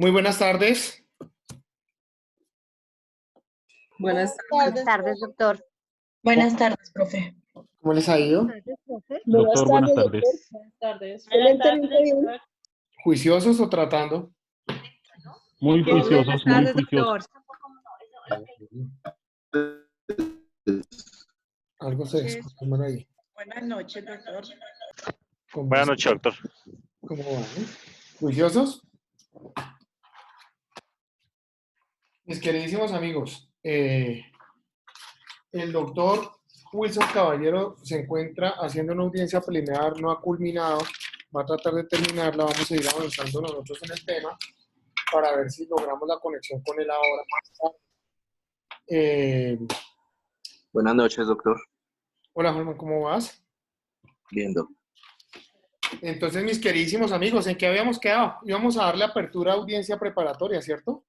Muy buenas tardes. Buenas Buenas tardes, doctor. Buenas tardes, profe. ¿Cómo les ha ido? Doctor, buenas tardes. Buenas tardes. Excelentemente bien. ¿Juiciosos o tratando? Muy Buenas juiciosos, muy tardes, juiciosos. Algo se descontrola ahí. Buenas noches, doctor. Buenas noches, doctor. ¿Cómo van? ¿Juiciosos? Mis queridísimos amigos, el doctor Wilson Caballero se encuentra haciendo una audiencia preliminar, no ha culminado, va a tratar de terminarla, vamos a ir avanzando nosotros en el tema para ver si logramos la conexión con él ahora. Buenas noches, doctor. Hola, Juan, ¿cómo vas? Bien, doctor. Entonces, mis queridísimos amigos, ¿en qué habíamos quedado? Íbamos a darle apertura a audiencia preparatoria, ¿cierto?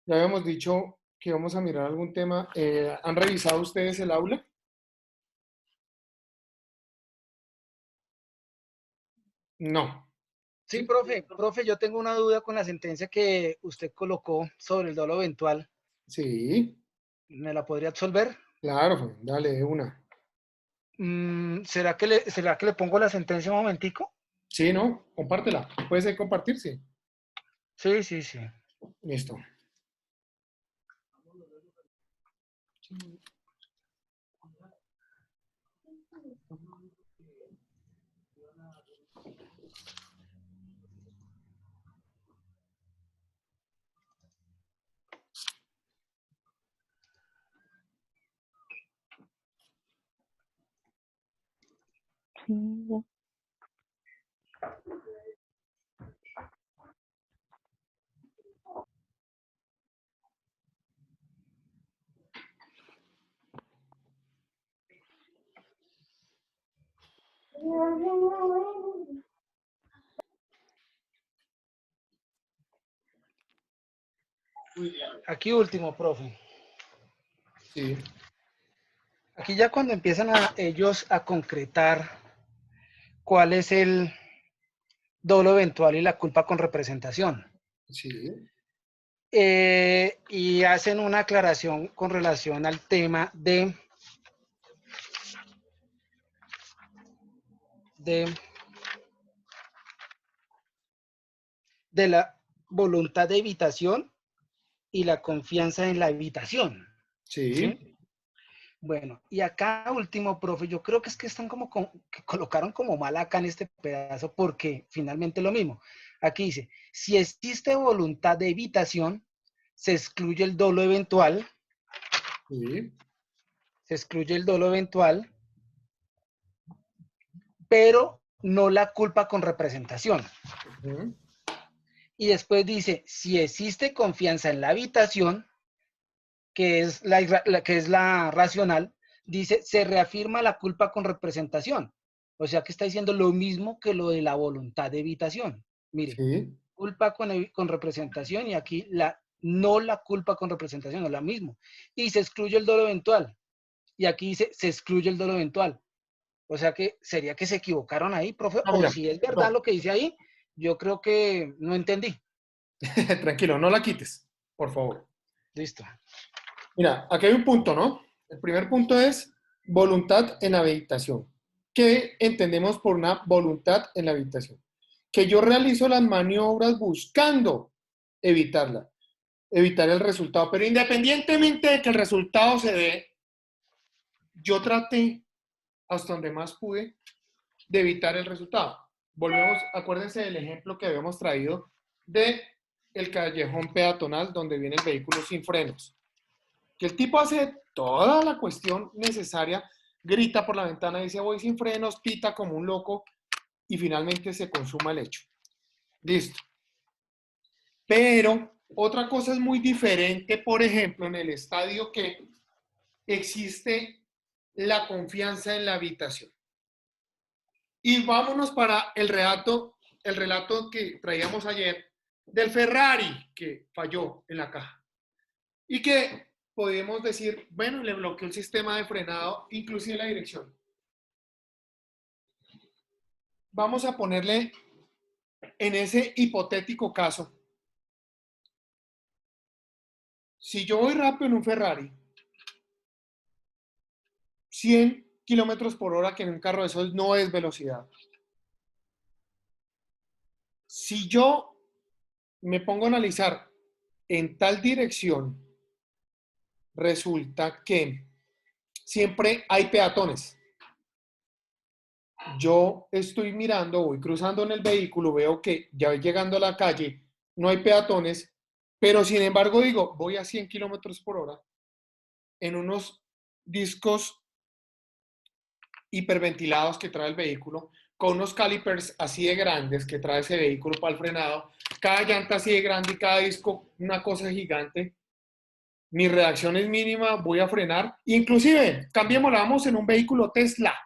Ya habíamos dicho que íbamos a mirar algún tema. ¿Han revisado ustedes el aula? No. Sí, profe, yo tengo una duda con la sentencia que usted colocó sobre el dolo eventual. Sí, ¿Me la podría absolver? claro, dale, de una. ¿Será que le pongo la sentencia un momentico? Sí, ¿no? Compártela. ¿Puedes compartir? Sí. Sí. Listo. Aquí último, profe. Sí. Aquí ya cuando empiezan ellos a concretar cuál es el dolo eventual y la culpa con representación. Sí. Y hacen una aclaración con relación al tema de la voluntad de evitación y la confianza en la evitación. Sí. ¿Sí? Bueno, y acá último, profe, yo creo que es que están que colocaron como mal acá en este pedazo porque finalmente lo mismo. Aquí dice, si existe voluntad de evitación, se excluye el dolo eventual, Sí. Pero no la culpa con representación. Uh-huh. Y después dice, si existe confianza en la evitación, que es la racional, dice, se reafirma la culpa con representación. O sea que está diciendo lo mismo que lo de la voluntad de evitación. Mire, Sí. culpa con representación y aquí no la culpa con representación, es la mismo. Y se excluye el dolo eventual. Y aquí dice, se excluye el dolo eventual. O sea que sería que se equivocaron ahí, profe. No, O mira, si es verdad no. lo que dice ahí, yo creo que no entendí. Tranquilo, no la quites, por favor. Listo. Mira, aquí hay un punto, ¿no? El primer punto es voluntad en la habitación. ¿Qué entendemos por una voluntad en la habitación? Que yo realizo las maniobras buscando evitarla, evitar el resultado. Pero independientemente de que el resultado se dé, yo traté hasta donde más pude de evitar el resultado. Volvemos, acuérdense del ejemplo que habíamos traído de el callejón peatonal donde viene el vehículo sin frenos. Que el tipo hace toda la cuestión necesaria, grita por la ventana, dice voy sin frenos, pita como un loco y finalmente se consuma el hecho. Listo. Pero otra cosa es muy diferente, por ejemplo, en el estadio que existe la confianza en la habitación. Y vámonos para el relato que traíamos ayer del Ferrari que falló en la caja. Y que podemos decir, bueno, le bloqueó el sistema de frenado, inclusive la dirección. Vamos a ponerle en ese hipotético caso Si yo voy rápido en un Ferrari, 100 kilómetros por hora, que en un carro de esos no es velocidad. Si yo me pongo a analizar en tal dirección, resulta que siempre hay peatones. Yo estoy mirando, voy cruzando en el vehículo, veo que ya voy llegando a la calle, no hay peatones, pero sin embargo digo, voy a 100 kilómetros por hora en unos discos hiperventilados que trae el vehículo, con unos calipers así de grandes que trae ese vehículo para el frenado, cada llanta así de grande y cada disco una cosa gigante. Mi reacción es mínima, voy a frenar. Inclusive, cambiémosla, vamos en un vehículo Tesla.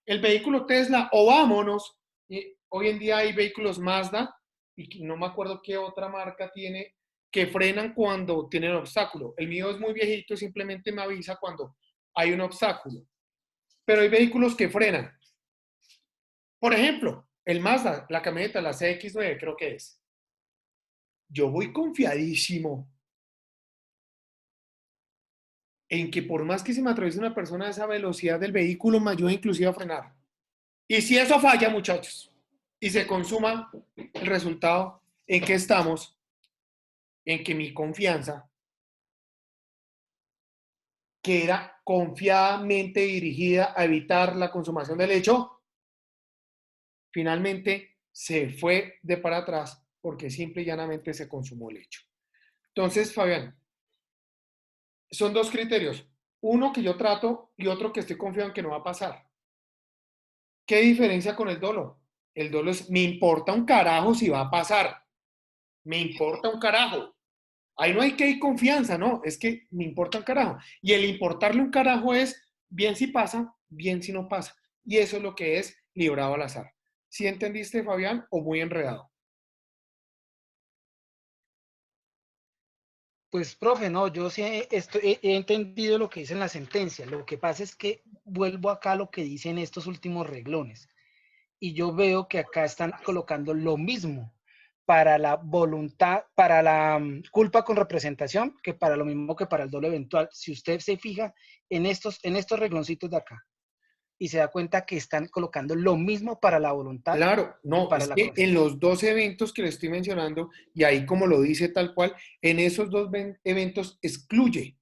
El vehículo Tesla, o vámonos, y hoy en día hay vehículos Mazda, y no me acuerdo qué otra marca tiene, que frenan cuando tienen obstáculo. El mío es muy viejito, simplemente me avisa cuando hay un obstáculo. Pero hay vehículos que frenan. Por ejemplo, el Mazda, la camioneta, la CX-9 creo que es. Yo voy confiadísimo en que por más que se me atraviese una persona a esa velocidad del vehículo, me ayuda inclusive a frenar. Y si eso falla, muchachos, y se consuma el resultado, ¿en qué estamos? En que mi confianza, que era confiadamente dirigida a evitar la consumación del hecho, finalmente se fue de para atrás porque simple y llanamente se consumó el hecho. Entonces, Fabián, son dos criterios. Uno que yo trato y otro que estoy confiado en que no va a pasar. ¿Qué diferencia con el dolo? El dolo es, me importa un carajo si va a pasar. Me importa un carajo. Ahí no hay que ir confianza, no, es que me importa un carajo. Y el importarle un carajo es bien si pasa, bien si no pasa. Y eso es lo que es librado al azar. ¿Sí entendiste, Fabián, o muy enredado? Pues, profe, no, yo sí he entendido lo que dice en la sentencia. Lo que pasa es que vuelvo acá a lo que dicen estos últimos reglones. Y yo veo que acá están colocando lo mismo para la voluntad, para la culpa con representación, que para lo mismo que para el dolo eventual. Si usted se fija en estos rengloncitos de acá y se da cuenta que están colocando lo mismo para la voluntad Claro, y no, para es la que en coerción. los dos eventos que le estoy mencionando, y ahí como lo dice tal cual, en esos dos eventos excluye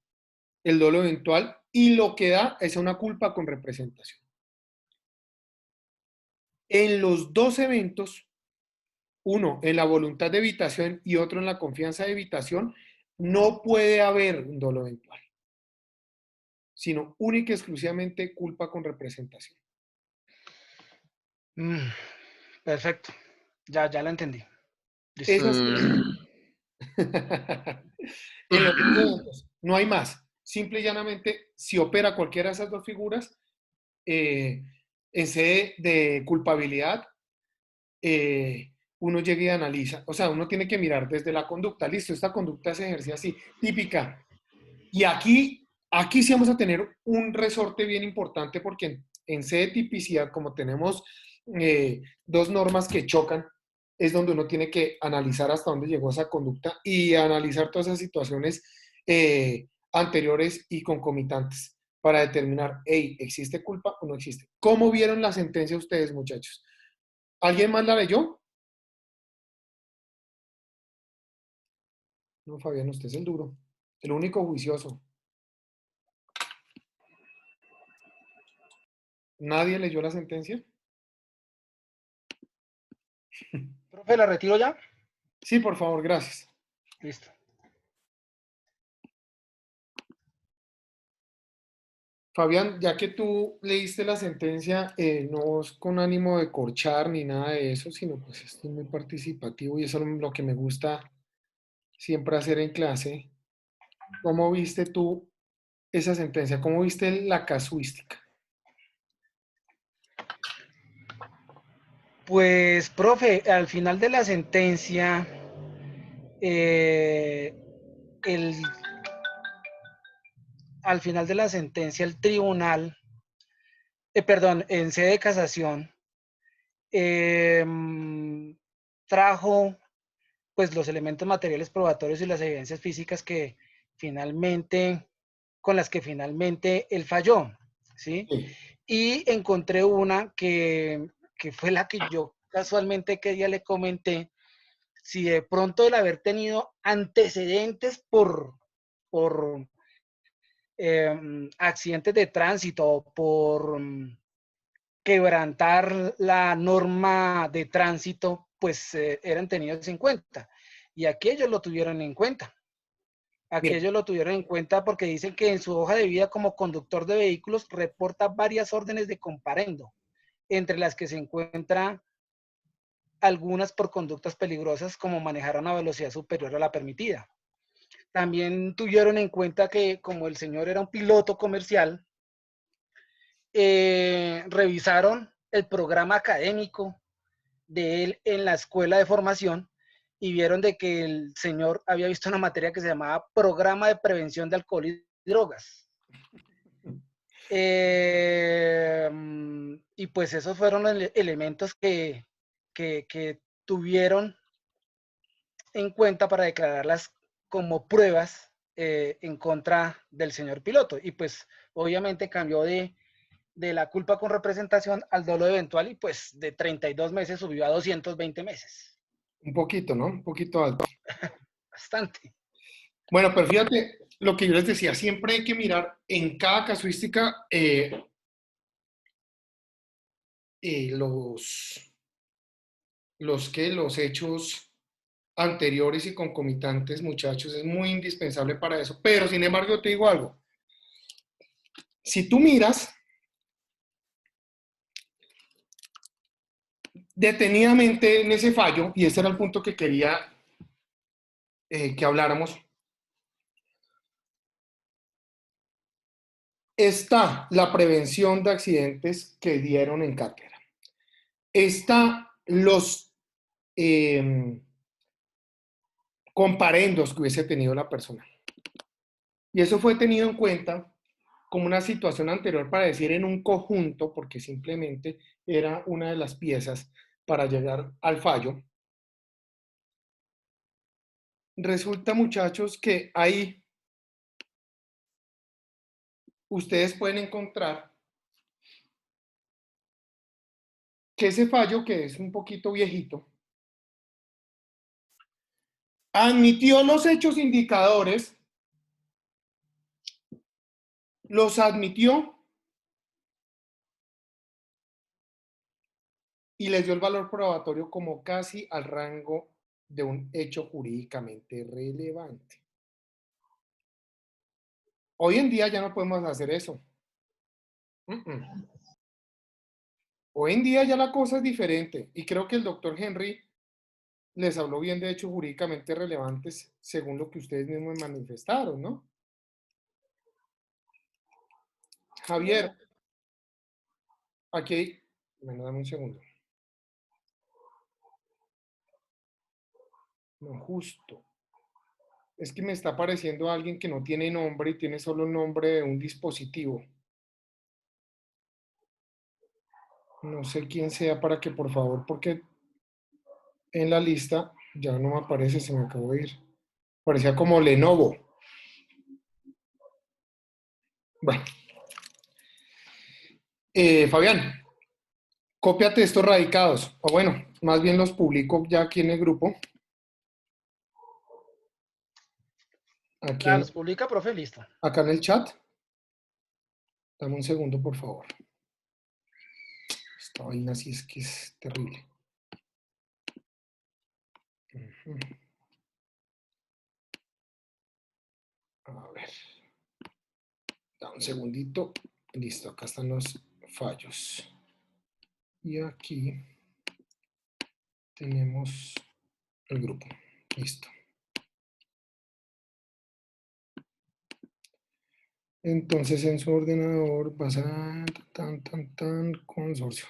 el dolo eventual y lo que da es una culpa con representación. En los dos eventos, uno en la voluntad de evitación y otro en la confianza de evitación, no puede haber un dolo eventual, sino única y exclusivamente culpa con representación. Perfecto, ya la entendí. Listo. Esas en los dos eventos, no hay más. Simple y llanamente, si opera cualquiera de esas dos figuras, en sede de culpabilidad, uno llega y analiza. O sea, uno tiene que mirar desde la conducta. Listo, esta conducta se ejerce así, típica. Y aquí sí vamos a tener un resorte bien importante porque en sede de tipicidad, como tenemos dos normas que chocan, es donde uno tiene que analizar hasta dónde llegó esa conducta y analizar todas esas situaciones anteriores y concomitantes para determinar, hey, ¿existe culpa o no existe? ¿Cómo vieron la sentencia ustedes, muchachos? ¿Alguien más la leyó? No, Fabián, usted es el duro, el único juicioso. ¿Nadie leyó la sentencia? Profe, ¿la retiro ya? Sí, por favor, gracias. Listo. Fabián, ya que tú leíste la sentencia, no es con ánimo de corchar ni nada de eso, sino pues esto es muy participativo y eso es lo que me gusta siempre hacer en clase. ¿Cómo viste tú esa sentencia? ¿Cómo viste la casuística? Pues, profe, al final de la sentencia, eh, el, al final de la sentencia, el tribunal, perdón, en sede de casación, trajo pues los elementos materiales probatorios y las evidencias físicas que finalmente, con las que finalmente él falló, ¿sí? Sí. Y encontré una que fue la que yo casualmente que día le comenté, si de pronto el haber tenido antecedentes por accidentes de tránsito, por quebrantar la norma de tránsito, pues eran tenidos en cuenta. Y aquí ellos lo tuvieron en cuenta. Aquí Bien. ellos lo tuvieron en cuenta porque dicen que en su hoja de vida como conductor de vehículos reporta varias órdenes de comparendo, entre las que se encuentra algunas por conductas peligrosas como manejar a una velocidad superior a la permitida. También tuvieron en cuenta que como el señor era un piloto comercial, revisaron el programa académico de él en la escuela de formación y vieron de que el señor había visto una materia que se llamaba Programa de Prevención de Alcohol y Drogas. Y pues esos fueron los elementos que tuvieron en cuenta para declararlas como pruebas en contra del señor piloto. Y pues obviamente cambió de la culpa con representación al dolo eventual y pues de 32 meses subió a 220 meses. Un poquito, ¿no? Un poquito alto. Bastante. Bueno, pero fíjate, lo que yo les decía, siempre hay que mirar en cada casuística los hechos anteriores y concomitantes, muchachos, es muy indispensable para eso. Pero, sin embargo, yo te digo algo. Si tú miras detenidamente en ese fallo, y ese era el punto que quería que habláramos, está la prevención de accidentes que dieron en cátedra. Está los comparendos que hubiese tenido la persona. Y eso fue tenido en cuenta como una situación anterior para decir en un conjunto, porque simplemente era una de las piezas para llegar al fallo. Resulta, muchachos, que ahí ustedes pueden encontrar que ese fallo, que es un poquito viejito, admitió los hechos indicadores, los admitió y les dio el valor probatorio como casi al rango de un hecho jurídicamente relevante. Hoy en día ya no podemos hacer eso. Hoy en día ya la cosa es diferente y creo que el doctor Henry les habló bien de hechos jurídicamente relevantes según lo que ustedes mismos manifestaron, ¿no? Javier, aquí, bueno, dame un segundo. No, justo. Es que me está apareciendo alguien que no tiene nombre y tiene solo el nombre de un dispositivo. No sé quién sea para que por favor, porque en la lista ya no me aparece, se me acabó de ir. Parecía como Lenovo. Bueno. Fabián, cópiate estos radicados. O bueno, más bien los publico ya aquí en el grupo. Aquí Los publica, profe, listo. acá en el chat. Dame un segundo, por favor. Esta vaina sí es que es terrible. A ver. Dame un segundito. Listo, acá están los fallos. Y aquí tenemos el grupo. Listo. Entonces en su ordenador vas a consorcio.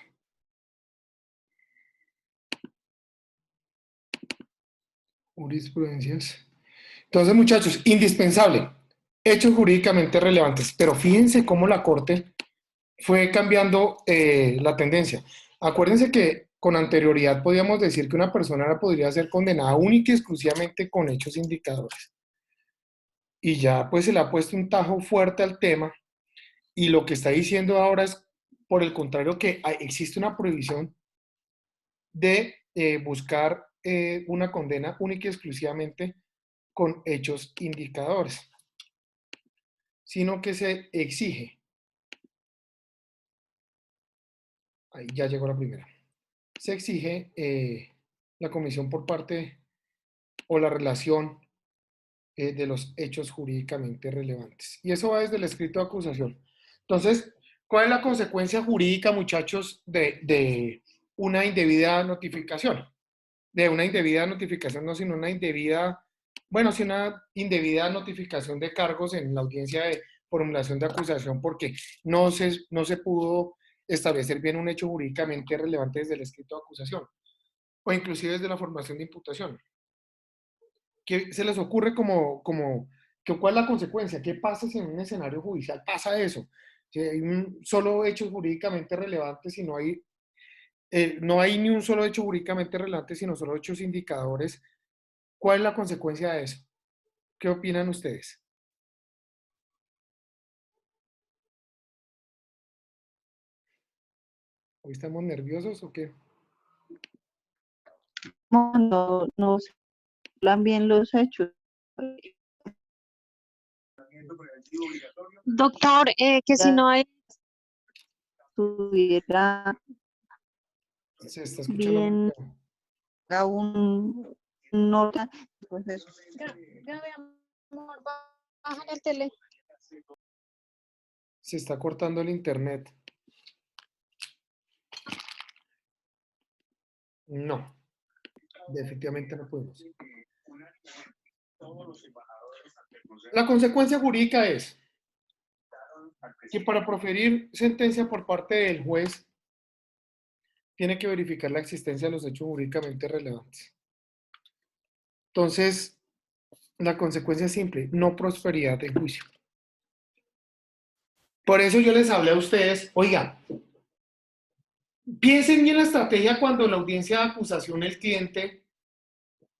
Jurisprudencias. Entonces, muchachos, indispensable. Hechos jurídicamente relevantes. Pero fíjense cómo la Corte fue cambiando la tendencia. Acuérdense que con anterioridad podíamos decir que una persona podría ser condenada única y exclusivamente con hechos indicadores. Y ya pues se le ha puesto un tajo fuerte al tema, y lo que está diciendo ahora es, por el contrario, que existe una prohibición de buscar una condena única y exclusivamente con hechos indicadores, sino que se exige, ahí ya llegó la primera, se exige la comisión por parte o la relación de los hechos jurídicamente relevantes. Y eso va desde el escrito de acusación. Entonces, ¿cuál es la consecuencia jurídica, muchachos, de una indebida notificación? De una indebida notificación, no, sino una indebida, bueno, sí, una indebida notificación de cargos en la audiencia de formulación de acusación, porque no se pudo establecer bien un hecho jurídicamente relevante desde el escrito de acusación, o inclusive desde la formación de imputación. ¿Qué se les ocurre cuál es la consecuencia? ¿Qué pasa si en un escenario judicial pasa eso? Si hay un solo hecho jurídicamente relevante, si no hay ni un solo hecho jurídicamente relevante, sino solo hechos indicadores, ¿cuál es la consecuencia de eso? ¿Qué opinan ustedes? ¿Hoy estamos nerviosos o qué? No se hablan bien los hechos. Doctor, que si no hay, Tuviera Se está escuchando muy bien claro. a un orden, pues eso. bajan el tele. Se está cortando el internet. No, definitivamente no podemos. La consecuencia jurídica es que para proferir sentencia por parte del juez tiene que verificar la existencia de los hechos jurídicamente relevantes. Entonces, la consecuencia es simple, no prosperidad del juicio. Por eso yo les hablé a ustedes, oiga, piensen bien la estrategia cuando la audiencia de acusación el cliente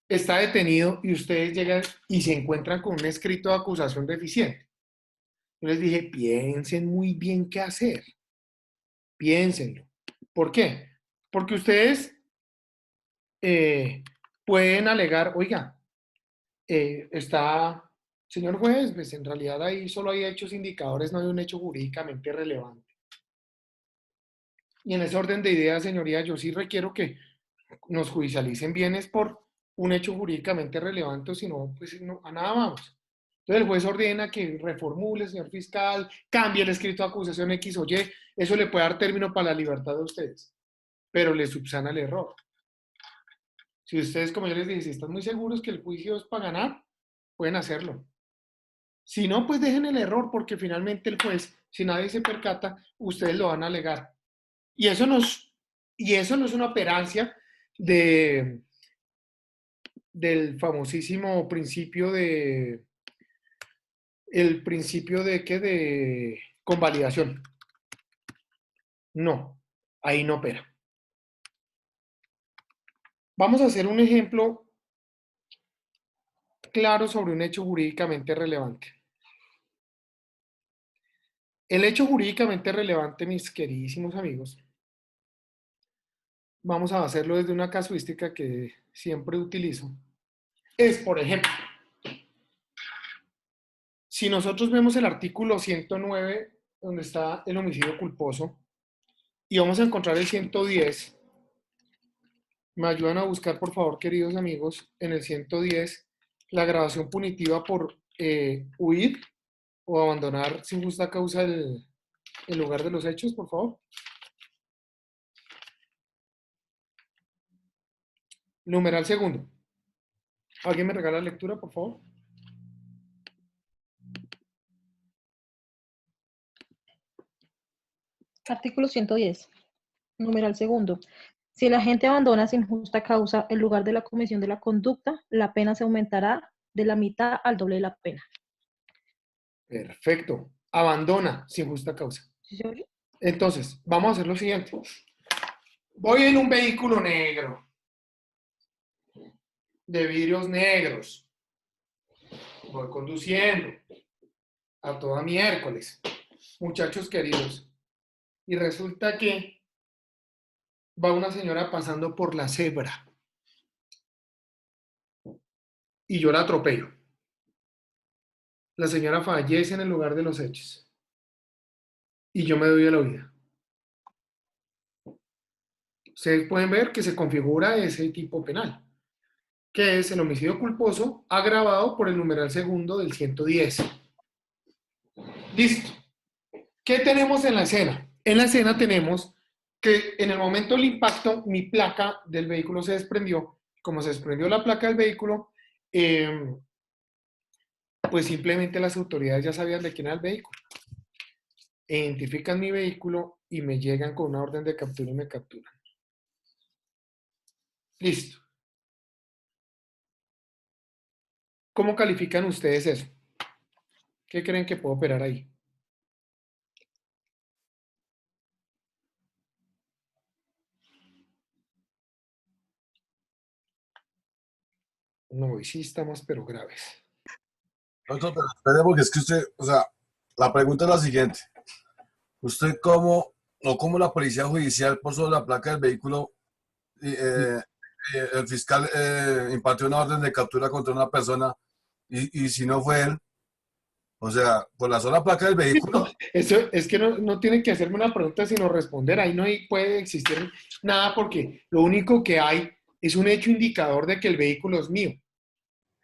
está detenido y ustedes llegan y se encuentran con un escrito de acusación deficiente. Yo les dije, piensen muy bien qué hacer. Piénsenlo. ¿Por qué? Porque ustedes pueden alegar, oiga, señor juez, pues en realidad ahí solo hay hechos indicadores, no hay un hecho jurídicamente relevante. Y en ese orden de ideas, señoría, yo sí requiero que nos judicialicen bienes por un hecho jurídicamente relevante, o si no, pues no, a nada vamos. Entonces el juez ordena que reformule, señor fiscal, cambie el escrito de acusación X o Y, eso le puede dar término para la libertad de ustedes, pero le subsana el error. Si ustedes, como yo les dije, si están muy seguros que el juicio es para ganar, pueden hacerlo. Si no, pues dejen el error, porque finalmente el juez, si nadie se percata, ustedes lo van a alegar. Y eso no es una operancia del famosísimo principio de convalidación. No, ahí no opera. Vamos a hacer un ejemplo claro sobre un hecho jurídicamente relevante. El hecho jurídicamente relevante, mis queridísimos amigos, vamos a hacerlo desde una casuística que siempre utilizo. Es, por ejemplo, si nosotros vemos el artículo 109, donde está el homicidio culposo, y vamos a encontrar el 110, me ayudan a buscar, por favor, queridos amigos, en el 110, la agravación punitiva por huir o abandonar sin justa causa el lugar de los hechos, por favor. Numeral segundo. ¿Alguien me regala la lectura, por favor? Artículo 110. Numeral segundo. Si el agente abandona sin justa causa el lugar de la comisión de la conducta, la pena se aumentará de la mitad al doble de la pena. Perfecto. Abandona sin justa causa. ¿Sí se oye? Entonces, vamos a hacer lo siguiente. Voy en un vehículo negro, de vidrios negros. Voy conduciendo a toda miércoles, muchachos queridos. Y resulta que va una señora pasando por la cebra y yo la atropello. La señora fallece en el lugar de los hechos y yo me doy a la vida. Ustedes pueden ver que se configura ese tipo penal, que es el homicidio culposo agravado por el numeral segundo del 110. Listo. ¿Qué tenemos en la escena? En la escena tenemos que en el momento del impacto mi placa del vehículo se desprendió. Como se desprendió la placa del vehículo, pues simplemente las autoridades ya sabían de quién era el vehículo. Identifican mi vehículo y me llegan con una orden de captura y me capturan. Listo. ¿Cómo califican ustedes eso? ¿Qué creen que puedo operar ahí? No, y sí estamos pero graves. Doctor, pero espere, porque es que usted, o sea, la pregunta es la siguiente. ¿Usted cómo la policía judicial puso la placa del vehículo, el fiscal impartió una orden de captura contra una persona y si no fue él, o sea, por la sola placa del vehículo? Eso es que no tiene que hacerme una pregunta sino responder. Ahí no puede existir nada porque lo único que hay es un hecho indicador de que el vehículo es mío.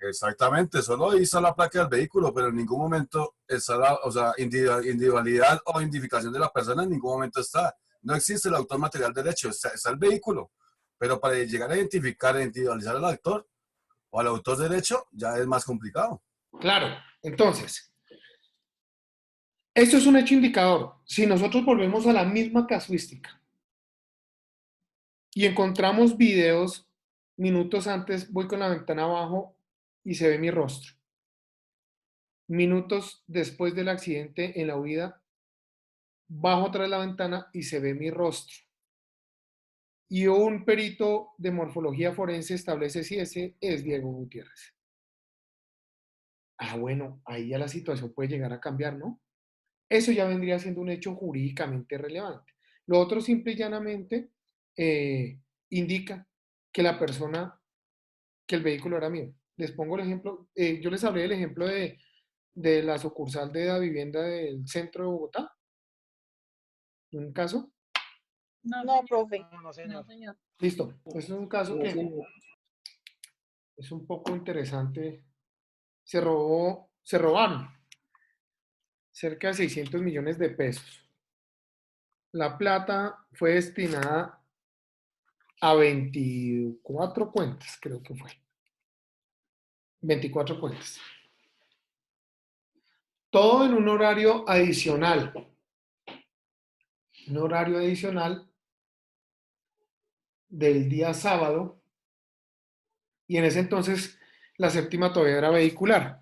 Exactamente, solo hizo la placa del vehículo, pero en ningún momento está o sea, individualidad o identificación de la persona en ningún momento está. No existe el autor material derecho, está el vehículo. Pero para llegar a identificar e individualizar al actor o al autor derecho, ya es más complicado. Claro, entonces, esto es un hecho indicador. Si nosotros volvemos a la misma casuística y encontramos videos minutos antes, voy con la ventana abajo y se ve mi rostro. Minutos después del accidente en la huida, bajo atrás de la ventana y se ve mi rostro. Y un perito de morfología forense establece si ese es Diego Gutiérrez. Ah, bueno, ahí ya la situación puede llegar a cambiar, ¿no? Eso ya vendría siendo un hecho jurídicamente relevante. Lo otro simple y llanamente indica que la persona, que el vehículo era mío. Les pongo el ejemplo, yo les hablé del ejemplo de la sucursal de la vivienda del centro de Bogotá. ¿Un caso? No, profe. No, señor. Listo. Este es un caso que es un poco interesante. Se robaron cerca de 600 millones de pesos. La plata fue destinada a 24 cuentas, creo que fue. 24 cuentas. Todo en un horario adicional. Un horario adicional del día sábado. Y en ese entonces la séptima todavía era vehicular.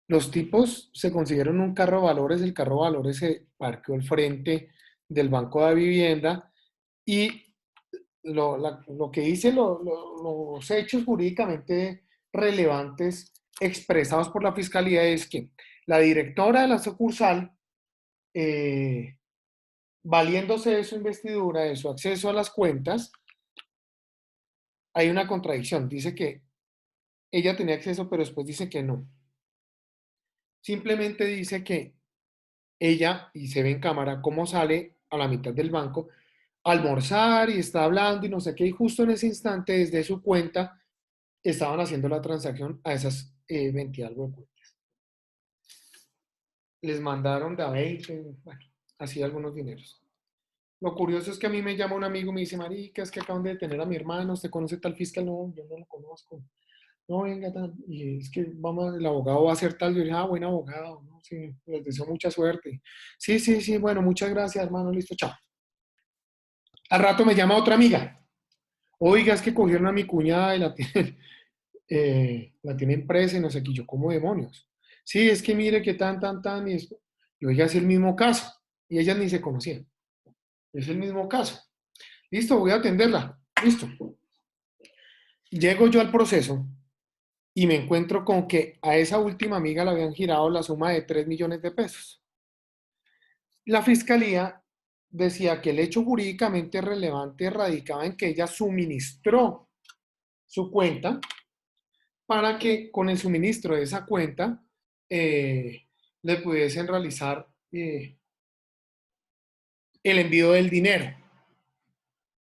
Los tipos se consiguieron un carro de valores. El carro de valores se parqueó al frente del Banco de Vivienda y lo que dice los hechos jurídicamente relevantes expresados por la Fiscalía es que la directora de la sucursal, valiéndose de su investidura, de su acceso a las cuentas, hay una contradicción. Dice que ella tenía acceso, pero después dice que no. Simplemente dice que ella, y se ve en cámara cómo sale a la mitad del banco, a almorzar y está hablando y no sé qué, y justo en ese instante, desde su cuenta, estaban haciendo la transacción a esas 20 y algo de cuentas. Les mandaron de a 20, bueno, así algunos dineros. Lo curioso es que a mí me llama un amigo y me dice, marica, es que acaban de detener a mi hermano, ¿usted conoce tal fiscal? No, yo no lo conozco. No, venga, y es que vamos, el abogado va a ser tal. Yo dije, buen abogado, ¿no? Sí, les deseo mucha suerte. Sí, bueno, muchas gracias, hermano, listo, chao. Al rato me llama otra amiga. Oiga, es que cogieron a mi cuñada y la tienen presa y no sé qué. Yo, ¿cómo demonios? Sí, es que mire que tan, y esto. Y oiga, es el mismo caso. Y ellas ni se conocían. Es el mismo caso. Listo, voy a atenderla. Listo. Llego yo al proceso y me encuentro con que a esa última amiga le habían girado la suma de 3 millones de pesos. La fiscalía decía que el hecho jurídicamente relevante radicaba en que ella suministró su cuenta para que con el suministro de esa cuenta le pudiesen realizar el envío del dinero.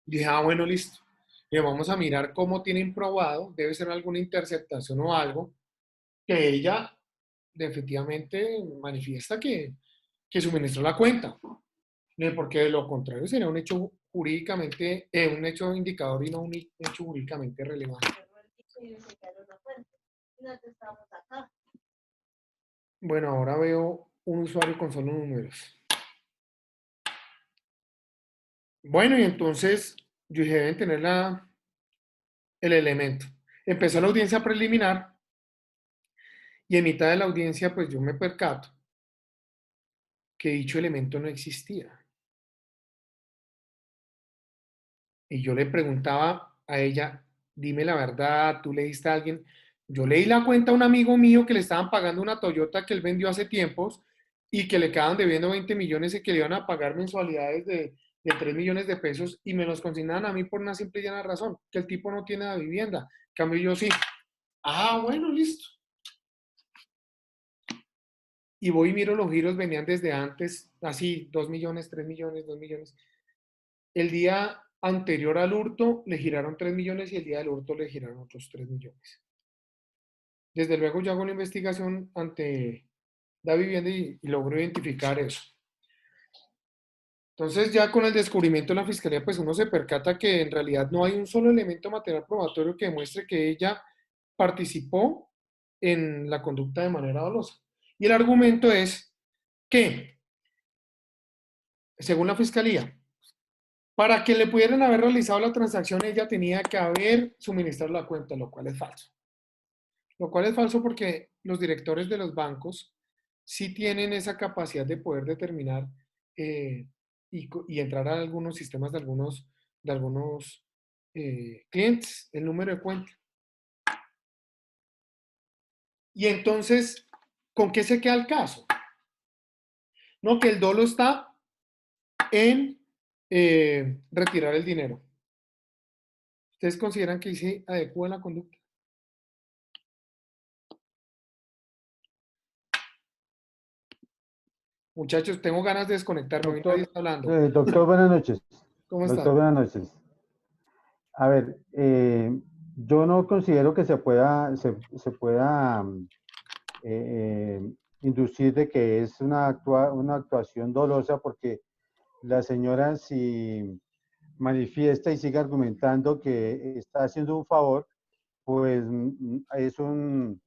Dije, bueno, listo. Vamos a mirar cómo tienen probado, debe ser alguna interceptación o algo, que ella efectivamente manifiesta que suministró la cuenta. Porque de lo contrario sería un hecho jurídicamente, un hecho indicador y no un hecho jurídicamente relevante. Bueno, ahora veo un usuario con solo números. Bueno, y entonces yo dije, deben tener el elemento. Empezó la audiencia preliminar y en mitad de la audiencia pues yo me percato que dicho elemento no existía. Y yo le preguntaba a ella, dime la verdad, tú le diste a alguien. Yo leí la cuenta a un amigo mío que le estaban pagando una Toyota que él vendió hace tiempos y que le quedaban debiendo 20 millones y que le iban a pagar mensualidades de 3 millones de pesos y me los consignaban a mí por una simple y llana razón, que el tipo no tiene la vivienda. En cambio yo sí. Bueno, listo. Y voy y miro los giros, venían desde antes, así, 2 millones, 3 millones, 2 millones. El día anterior al hurto le giraron 3 millones y el día del hurto le giraron otros 3 millones. Desde luego yo hago una investigación ante la vivienda y logro identificar eso. Entonces ya con el descubrimiento de la fiscalía, pues uno se percata que en realidad no hay un solo elemento material probatorio que demuestre que ella participó en la conducta de manera dolosa. Y el argumento es que, según la fiscalía, para que le pudieran haber realizado la transacción, ella tenía que haber suministrado la cuenta, lo cual es falso. Lo cual es falso porque los directores de los bancos sí tienen esa capacidad de poder determinar y entrar a algunos sistemas de algunos clientes, el número de cuenta. Y entonces, ¿con qué se queda el caso? No, que el dolo está en retirar el dinero. ¿Ustedes consideran que se adecua la conducta? Muchachos, tengo ganas de desconectarme. Hoy nadie está hablando. Doctor, buenas noches. ¿Cómo está? Doctor, buenas noches. A ver, yo no considero que se pueda inducir de que es una actuación dolosa, porque la señora, si manifiesta y sigue argumentando que está haciendo un favor, pues es un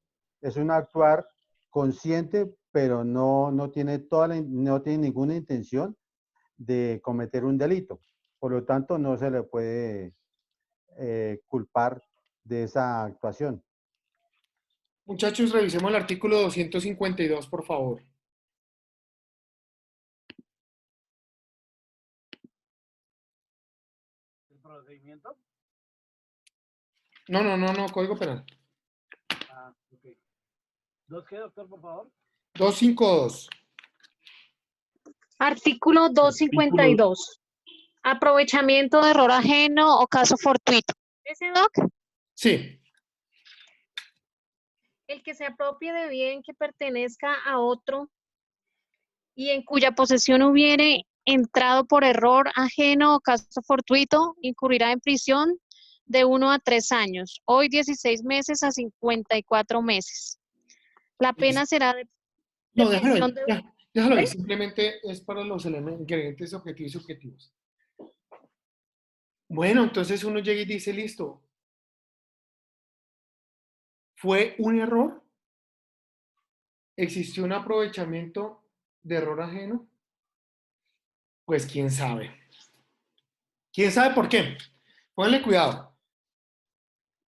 actuar consciente, pero no tiene no tiene ninguna intención de cometer un delito. Por lo tanto, no se le puede culpar de esa actuación. Muchachos, revisemos el artículo 252, por favor. ¿El procedimiento? No, Código Penal. Ok. ¿Dos qué, doctor, por favor? 252. Artículo 252. Aprovechamiento de error ajeno o caso fortuito. ¿Ese, Doc? Sí. El que se apropie de bien que pertenezca a otro y en cuya posesión hubiere entrado por error ajeno o caso fortuito, incurrirá en prisión de 1 a 3 años, hoy 16 meses a 54 meses. La pena será de No, prisión de... déjalo ahí. Simplemente es para los ingredientes objetivos y subjetivos. Bueno, entonces uno llega y dice, listo. ¿Fue un error? ¿Existió un aprovechamiento de error ajeno? Pues quién sabe. ¿Quién sabe por qué? Pónganle cuidado.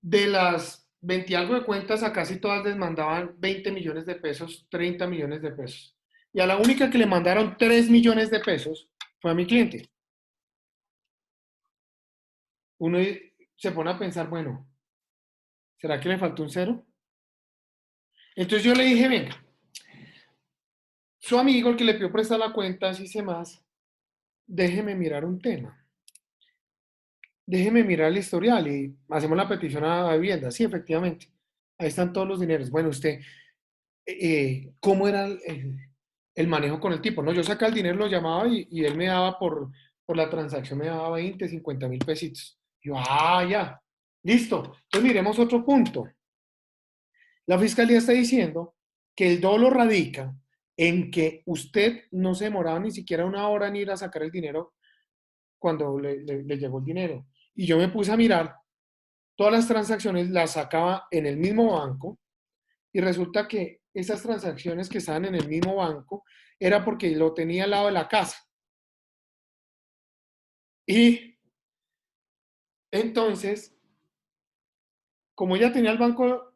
De las 20 y algo de cuentas, a casi todas les mandaban 20 millones de pesos, 30 millones de pesos. Y a la única que le mandaron 3 millones de pesos fue a mi cliente. uno se pone a pensar, bueno, ¿será que le faltó un cero? Entonces yo le dije, venga, su amigo, el que le pidió prestar la cuenta, así sé más, déjeme mirar un tema. Déjeme mirar el historial y hacemos la petición a vivienda. Sí, efectivamente. Ahí están todos los dineros. Bueno, usted, ¿cómo era el manejo con el tipo? No, yo sacaba el dinero, lo llamaba y él me daba por la transacción, me daba 20, 50.000 pesitos. Yo, ya, listo. Entonces miremos otro punto. La fiscalía está diciendo que el dolo radica en que usted no se demoraba ni siquiera una hora en ir a sacar el dinero cuando le llegó el dinero. Y yo me puse a mirar todas las transacciones, las sacaba en el mismo banco y resulta que esas transacciones que estaban en el mismo banco era porque lo tenía al lado de la casa. Y entonces, como ella tenía el banco,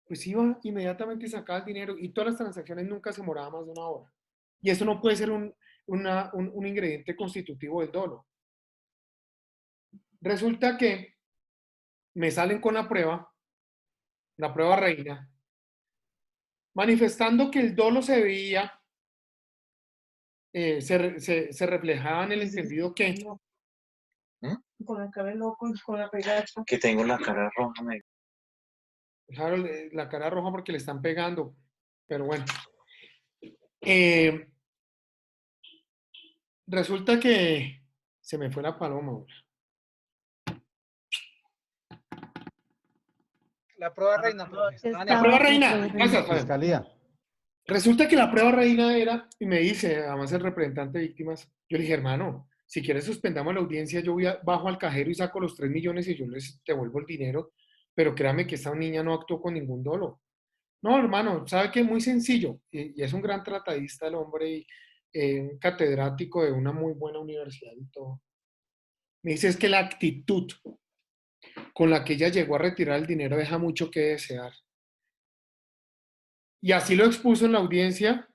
pues iba inmediatamente y sacaba el dinero y todas las transacciones nunca se demoraban más de una hora. Y eso no puede ser un ingrediente constitutivo del dolo. Resulta que me salen con la prueba reina, manifestando que el dolo se veía, se reflejaba en el entendido que... Con la cara loco, con la pegada. Que tengo la cara roja, me... Claro, la cara roja porque le están pegando, pero bueno. Resulta que se me fue la paloma ahora. La prueba reina, profe. La prueba reina. Gracias, Fiscalía. Resulta que la prueba reina era, y me dice, además el representante de víctimas, yo le dije, hermano, si quieres suspendamos la audiencia, yo bajo al cajero y saco los 3 millones y yo les devuelvo el dinero, pero créame que esta niña no actuó con ningún dolo. No, hermano, ¿sabe qué? Muy sencillo, y es un gran tratadista el hombre, y un catedrático de una muy buena universidad y todo. Me dice, es que la actitud con la que ella llegó a retirar el dinero deja mucho que desear. Y así lo expuso en la audiencia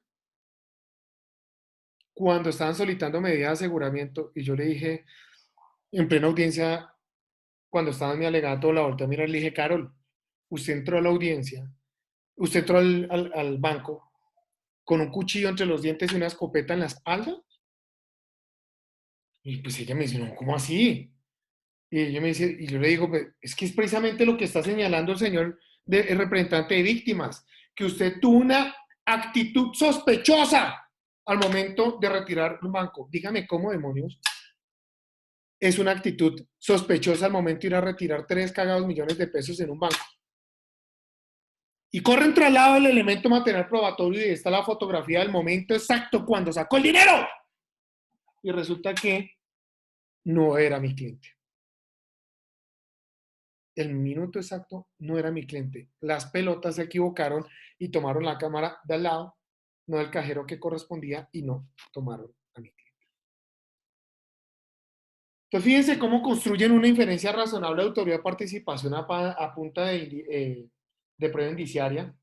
cuando estaban solicitando medidas de aseguramiento. Y yo le dije, en plena audiencia, cuando estaba en mi alegato, la volteé a mirar y le dije, Carol, usted entró a la audiencia, usted entró al banco con un cuchillo entre los dientes y una escopeta en la espalda. Y pues ella me dice, no, ¿cómo así? Y ella me dice, y yo le digo, pues, es que es precisamente lo que está señalando el señor el representante de víctimas, que usted tuvo una actitud sospechosa al momento de retirar un banco. Dígame, ¿cómo demonios es una actitud sospechosa al momento de ir a retirar 3 cagados millones de pesos en un banco? Y corre entre al lado el elemento material probatorio y está la fotografía del momento exacto cuando sacó el dinero. Y resulta que no era mi cliente. El minuto exacto no era mi cliente. Las pelotas se equivocaron y tomaron la cámara de al lado, no del cajero que correspondía, y no tomaron a mi cliente. Entonces, fíjense cómo construyen una inferencia razonable de autoridad de participación a punta de prueba indiciaria,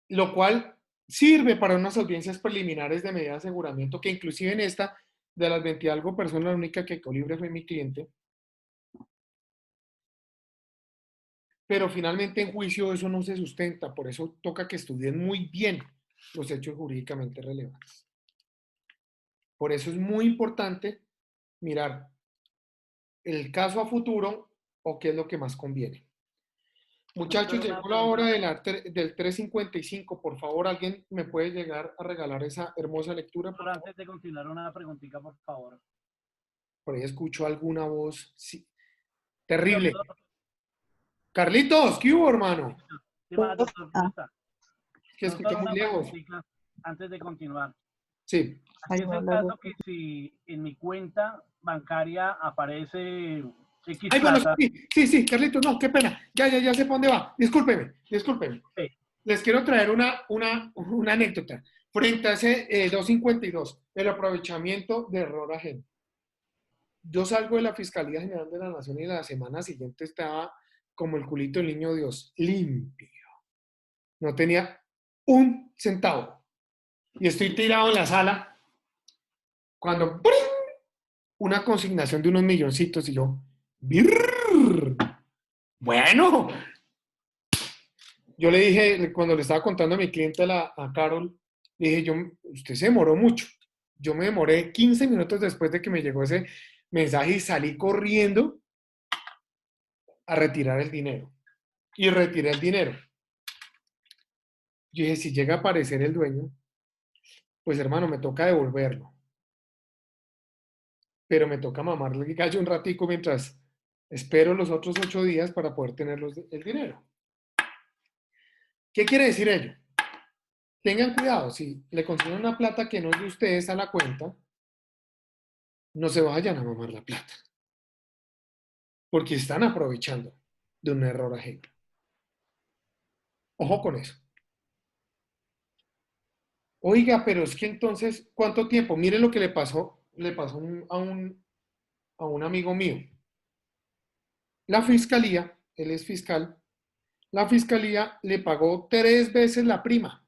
lo cual sirve para unas audiencias preliminares de medida de aseguramiento, que inclusive en esta, de las 20 y algo personas, la única que quedó libre fue mi cliente. Pero finalmente en juicio eso no se sustenta, por eso toca que estudien muy bien los hechos jurídicamente relevantes. Por eso es muy importante mirar el caso a futuro o qué es lo que más conviene. Muchachos, llegó la hora del 3:55. Por favor, ¿alguien me puede llegar a regalar esa hermosa lectura? Por antes de continuar, una preguntita, por favor. Por ahí escucho alguna voz. Sí. Terrible. Carlitos, ¿qué hubo, hermano? ¿Qué más, doctor? ¿Cómo está? Que escuché muy lejos. Antes de continuar. Sí. Aquí es el caso que si en mi cuenta bancaria aparece X Ay, bueno, plata. sí, Carlitos, no, qué pena. Ya sé para dónde va. Discúlpeme. Sí. Les quiero traer una anécdota. Frente a ese 252, el aprovechamiento de error ajeno. Yo salgo de la Fiscalía General de la Nación y la semana siguiente estaba como el culito del niño Dios, limpio. No tenía un centavo. Y estoy tirado en la sala cuando ¡pring! una consignación de unos milloncitos y yo, "Birr". Bueno, yo le dije, cuando le estaba contando a mi cliente, a Carol, le dije, usted se demoró mucho. Yo me demoré 15 minutos después de que me llegó ese mensaje y salí corriendo a retirar el dinero. Y retiré el dinero. Yo dije, si llega a aparecer el dueño, pues hermano, me toca devolverlo. Pero me toca mamarle el gallo un ratico mientras espero los otros 8 días para poder tener el dinero. ¿Qué quiere decir ello? Tengan cuidado, si le consiguen una plata que no es de ustedes a la cuenta, no se vayan a mamar la plata. Porque están aprovechando de un error ajeno. Ojo con eso. Oiga, pero es que entonces, ¿cuánto tiempo? Mire lo que le pasó a un amigo mío. La fiscalía, él es fiscal, la fiscalía le pagó 3 veces la prima.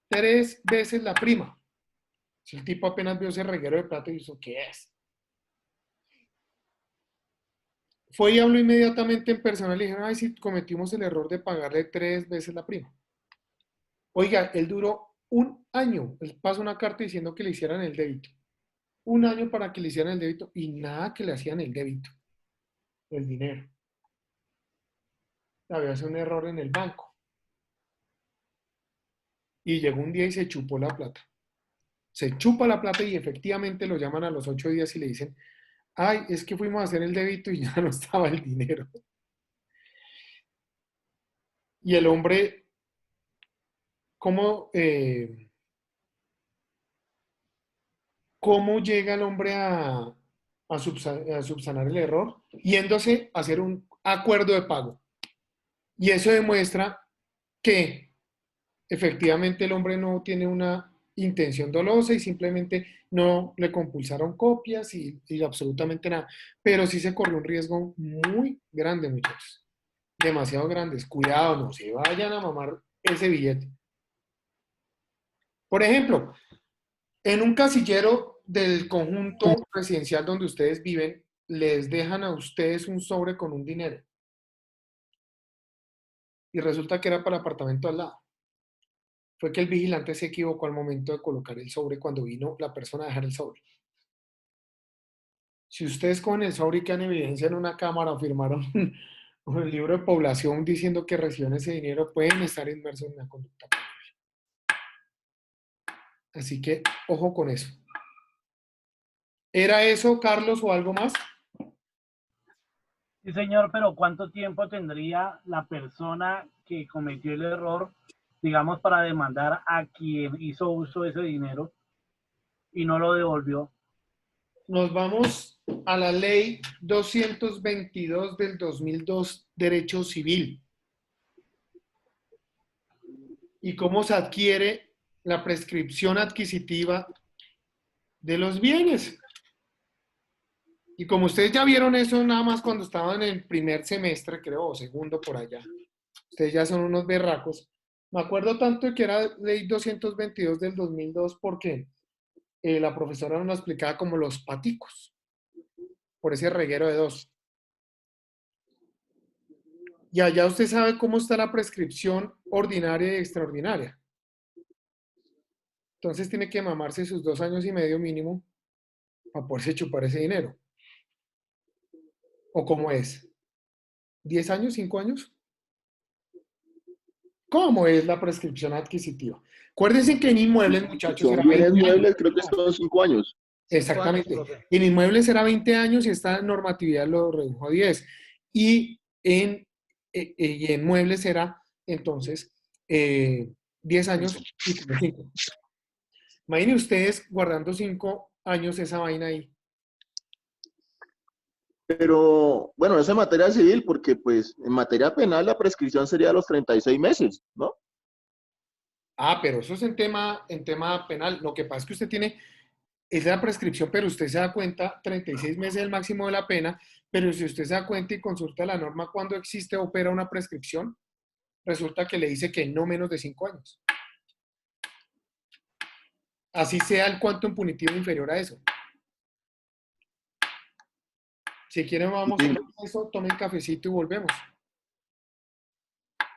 3 veces la prima. Si el tipo apenas vio ese reguero de plata y dijo, ¿qué es? Fue y habló inmediatamente en persona y le dijeron, ay, si cometimos el error de pagarle 3 veces la prima. Oiga, él duró 1 año. Él pasó una carta diciendo que le hicieran el débito. 1 año para que le hicieran el débito y nada que le hacían el débito. El dinero. Había sido un error en el banco. Y llegó un día y se chupó la plata. Se chupa la plata y efectivamente lo llaman a los 8 días y le dicen, ay, es que fuimos a hacer el débito y ya no estaba el dinero. Y el hombre, ¿cómo llega el hombre a subsanar el error? Yéndose a hacer un acuerdo de pago. Y eso demuestra que efectivamente el hombre no tiene una intención dolosa y simplemente no le compulsaron copias y absolutamente nada. Pero sí se corrió un riesgo muy grande, muchachos. Demasiado grandes. Cuidado, no se vayan a mamar ese billete. Por ejemplo, en un casillero del conjunto residencial donde ustedes viven, les dejan a ustedes un sobre con un dinero. Y resulta que era para el apartamento al lado. Fue que el vigilante se equivocó al momento de colocar el sobre cuando vino la persona a dejar el sobre. Si ustedes con el sobre y quedan en evidencia en una cámara o firmaron un libro de población diciendo que reciben ese dinero, pueden estar inmersos en una conducta penal. Así que, ojo con eso. ¿Era eso, Carlos, o algo más? Sí, señor, pero ¿cuánto tiempo tendría la persona que cometió el error, digamos, para demandar a quien hizo uso de ese dinero y no lo devolvió? Nos vamos a la ley 222 del 2002, Derecho Civil. Y cómo se adquiere la prescripción adquisitiva de los bienes. Y como ustedes ya vieron eso nada más cuando estaban en el primer semestre, creo, o segundo por allá. Ustedes ya son unos berracos. Me acuerdo tanto de que era ley 222 del 2002 porque la profesora nos explicaba como los paticos, por ese reguero de 2. Y allá usted sabe cómo está la prescripción ordinaria y extraordinaria. Entonces tiene que mamarse sus 2 años y medio mínimo para poderse chupar ese dinero. ¿O cómo es? ¿10 años? ¿5 años? ¿Cómo es la prescripción adquisitiva? Acuérdense que en inmuebles, muchachos, Son era bienes 20 muebles, años. creo que son 5 años. Exactamente. 5 años, profe. En inmuebles era 20 años y esta normatividad lo redujo a 10. Y en muebles era, entonces, 10 años y 5. Imaginen ustedes guardando 5 años esa vaina ahí. Pero, bueno, eso en materia civil, porque pues en materia penal la prescripción sería los 36 meses, ¿no? Ah, pero eso es en tema penal. Lo que pasa es que usted tiene esa prescripción, pero usted se da cuenta, 36 meses es el máximo de la pena, pero si usted se da cuenta y consulta la norma cuando existe o opera una prescripción, resulta que le dice que no menos de 5 años. Así sea el quantum punitivo inferior a eso. Si quieren vamos a Sí. eso, tomen cafecito y volvemos.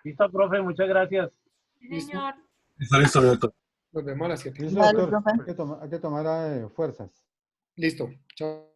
Listo, profe, muchas gracias. ¿Listo? Listo, doctor. Nos vemos a las 7. Listo, Vale, doctor. profe. Hay que tomar fuerzas. Listo. Chao.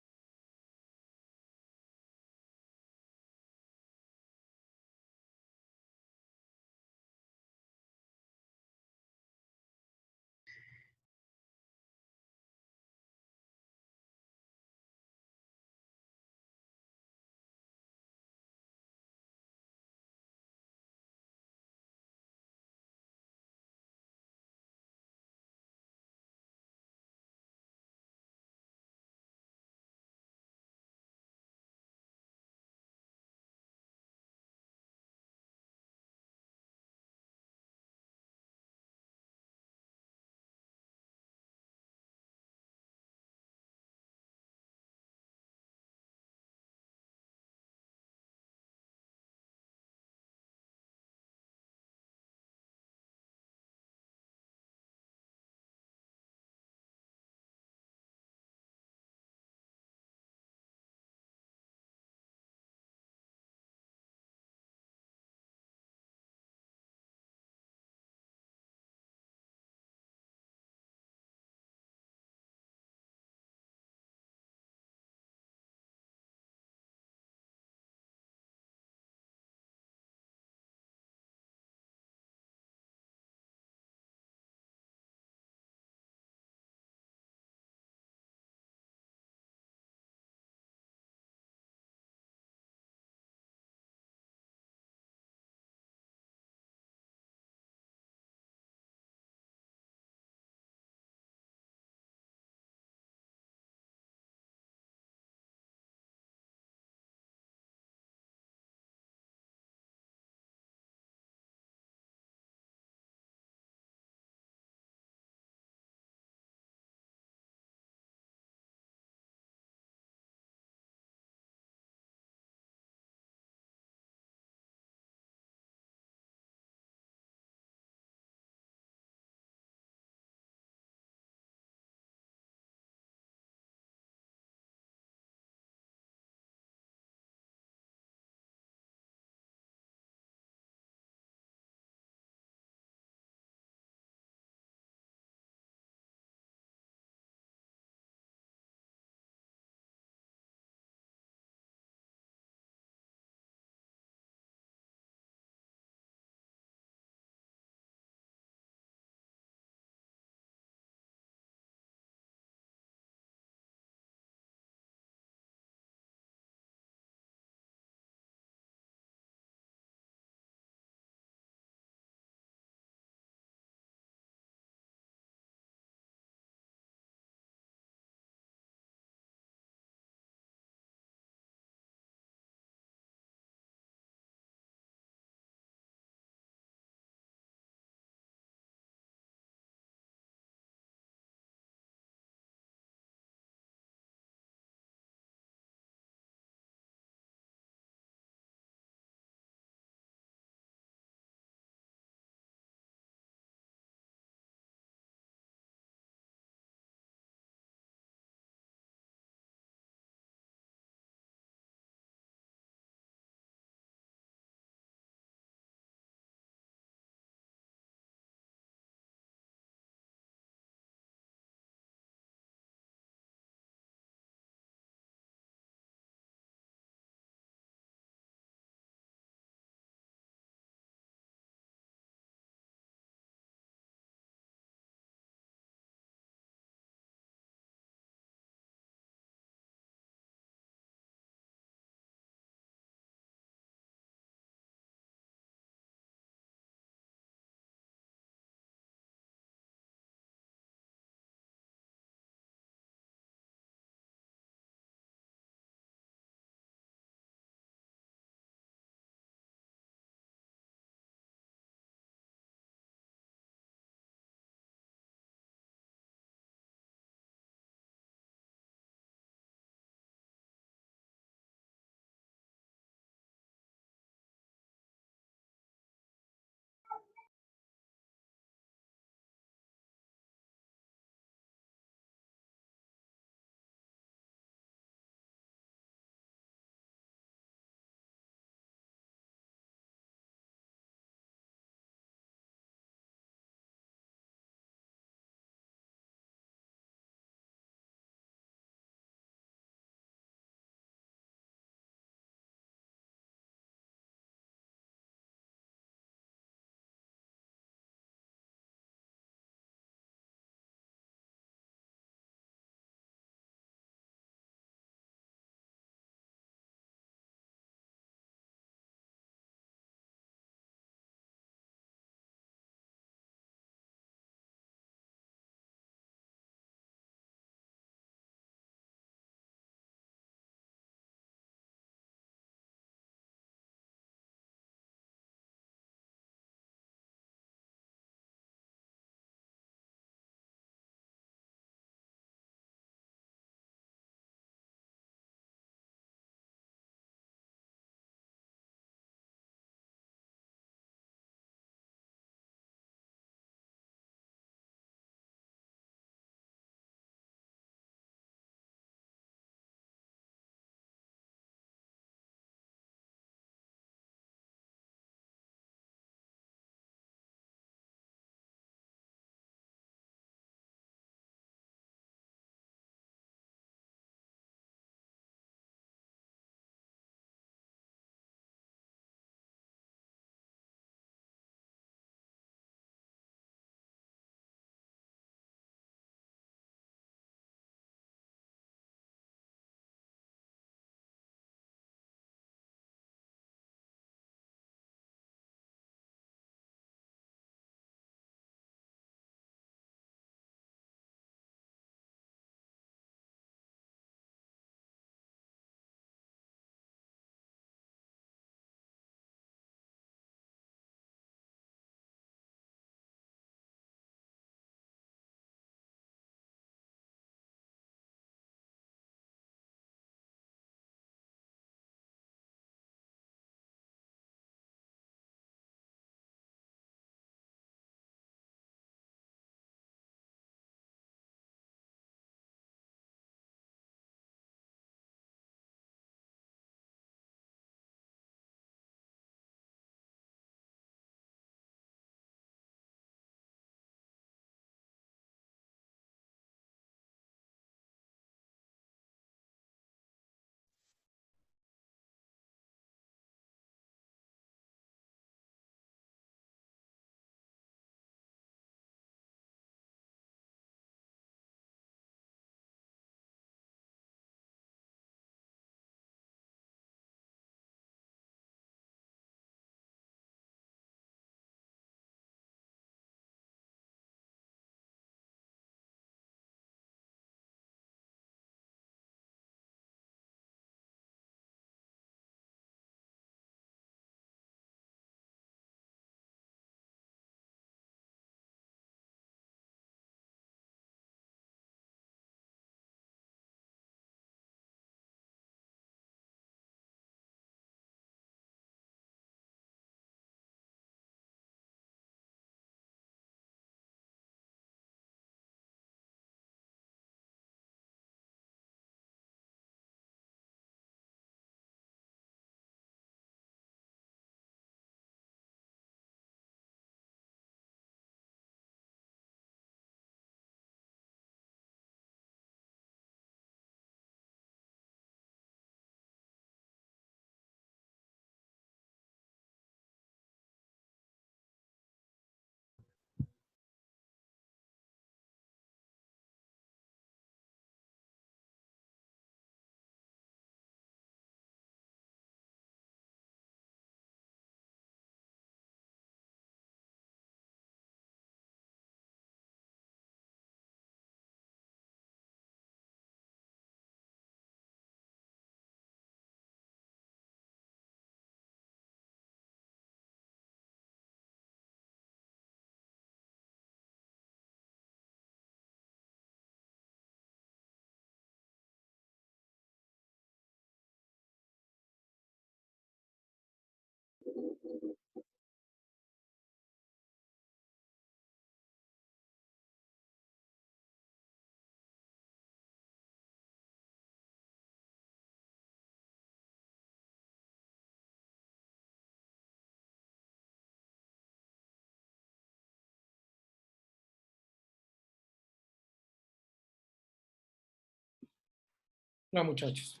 Hola, muchachos.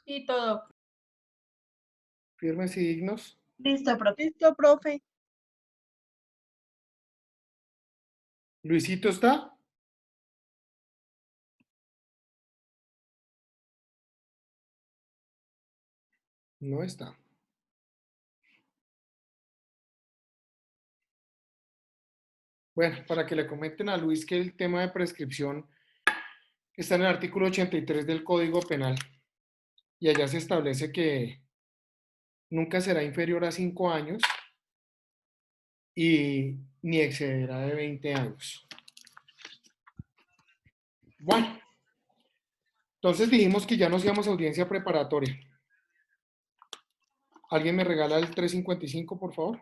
Y todo. Firmes y dignos. Listo, profe. Listo, profe. ¿Luisito está? No está. Bueno, para que le comenten a Luis que el tema de prescripción está en el artículo 83 del Código Penal y allá se establece que nunca será inferior a 5 años y ni excederá de 20 años. Bueno, entonces dijimos que ya nos íbamos a audiencia preparatoria. ¿Alguien me regala el 355, por favor?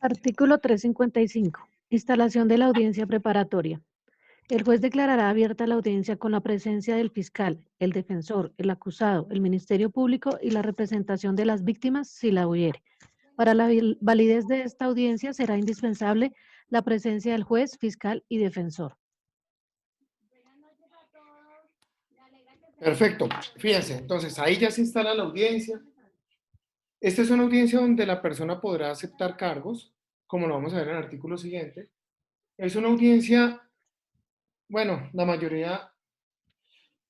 Artículo 355. Instalación de la audiencia preparatoria. El juez declarará abierta la audiencia con la presencia del fiscal, el defensor, el acusado, el Ministerio Público y la representación de las víctimas si la hubiere. Para la validez de esta audiencia será indispensable la presencia del juez, fiscal y defensor. Perfecto. Fíjense, entonces ahí ya se instala la audiencia. Esta es una audiencia donde la persona podrá aceptar cargos, como lo vamos a ver en el artículo siguiente. Es una audiencia, bueno, la mayoría,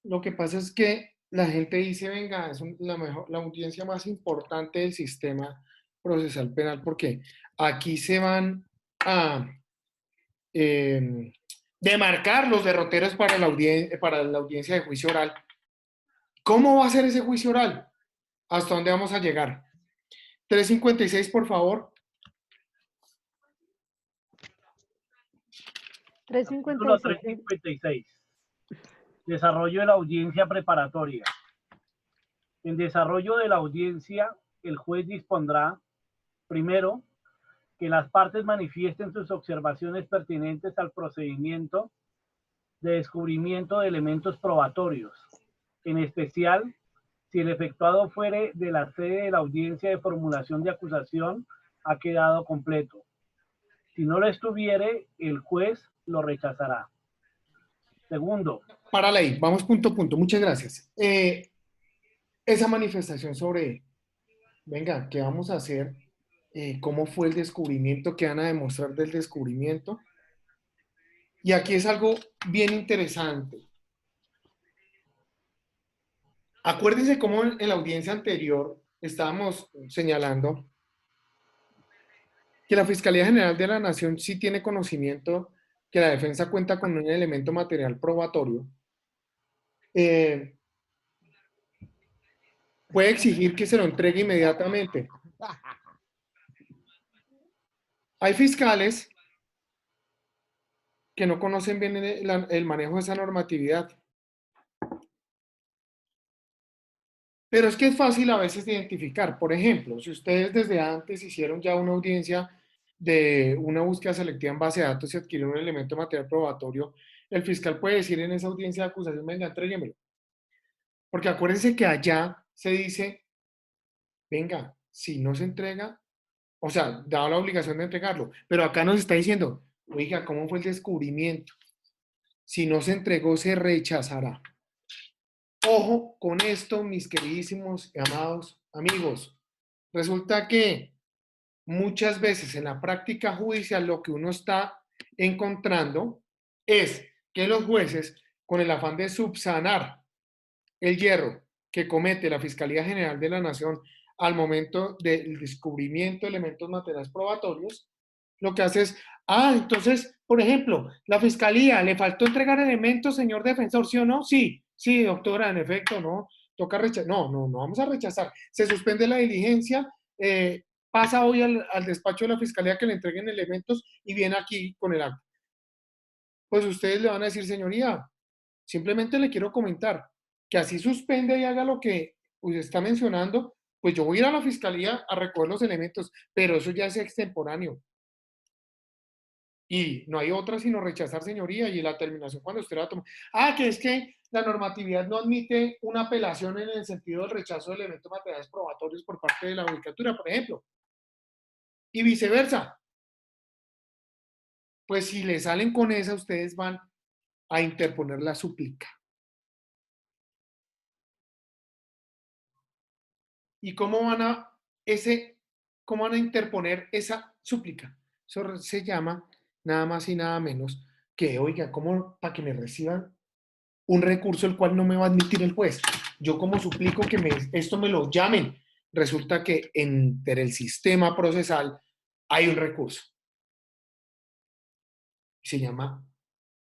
lo que pasa es que la gente dice, venga, es la audiencia más importante del sistema procesal penal, porque aquí se van a demarcar los derroteros para la audiencia de juicio oral. ¿Cómo va a ser ese juicio oral? ¿Hasta dónde vamos a llegar? 356, por favor. 356. Desarrollo de la audiencia preparatoria. En desarrollo de la audiencia, el juez dispondrá, primero, que las partes manifiesten sus observaciones pertinentes al procedimiento de descubrimiento de elementos probatorios, en especial si el efectuado fuere de la sede de la audiencia de formulación de acusación ha quedado completo. Si no lo estuviere, el juez lo rechazará. Segundo. Para la ley, vamos punto a punto. Muchas gracias. Esa manifestación sobre, venga, ¿qué vamos a hacer? ¿Cómo fue el descubrimiento? ¿Qué van a demostrar del descubrimiento? Y aquí es algo bien interesante. Acuérdense cómo en la audiencia anterior estábamos señalando que la Fiscalía General de la Nación sí tiene conocimiento que la defensa cuenta con un elemento material probatorio. Puede exigir que se lo entregue inmediatamente. Hay fiscales que no conocen bien el manejo de esa normatividad. Pero es que es fácil a veces de identificar. Por ejemplo, si ustedes desde antes hicieron ya una audiencia de una búsqueda selectiva en base de datos y adquirieron un elemento material probatorio, el fiscal puede decir en esa audiencia de acusación, venga, entréguemelo. Porque acuérdense que allá se dice, venga, si no se entrega, o sea, dado la obligación de entregarlo, pero acá nos está diciendo, oiga, ¿cómo fue el descubrimiento? Si no se entregó, se rechazará. Ojo con esto, mis queridísimos y amados amigos. Resulta que muchas veces en la práctica judicial lo que uno está encontrando es que los jueces, con el afán de subsanar el hierro que comete la Fiscalía General de la Nación al momento del descubrimiento de elementos materiales probatorios, lo que hace es, entonces, por ejemplo, la Fiscalía, ¿le faltó entregar elementos, señor defensor, sí o no? Sí, doctora, en efecto, no, toca rechazar, no vamos a rechazar, se suspende la diligencia, pasa hoy al despacho de la Fiscalía que le entreguen elementos y viene aquí con el acta. Pues ustedes le van a decir, señoría, simplemente le quiero comentar que así suspende y haga lo que usted está mencionando, pues yo voy a ir a la Fiscalía a recoger los elementos, pero eso ya es extemporáneo. Y no hay otra sino rechazar, señoría, y la terminación cuando usted la toma. Que es que la normatividad no admite una apelación en el sentido del rechazo de elementos materiales probatorios por parte de la judicatura, por ejemplo. Y viceversa. Pues si le salen con esa, ustedes van a interponer la súplica. ¿Y cómo van a interponer esa súplica? Eso se llama nada más y nada menos que, oiga, ¿cómo para que me reciban un recurso el cual no me va a admitir el juez? Yo como suplico que esto me lo llamen. Resulta que entre el sistema procesal hay un recurso. Se llama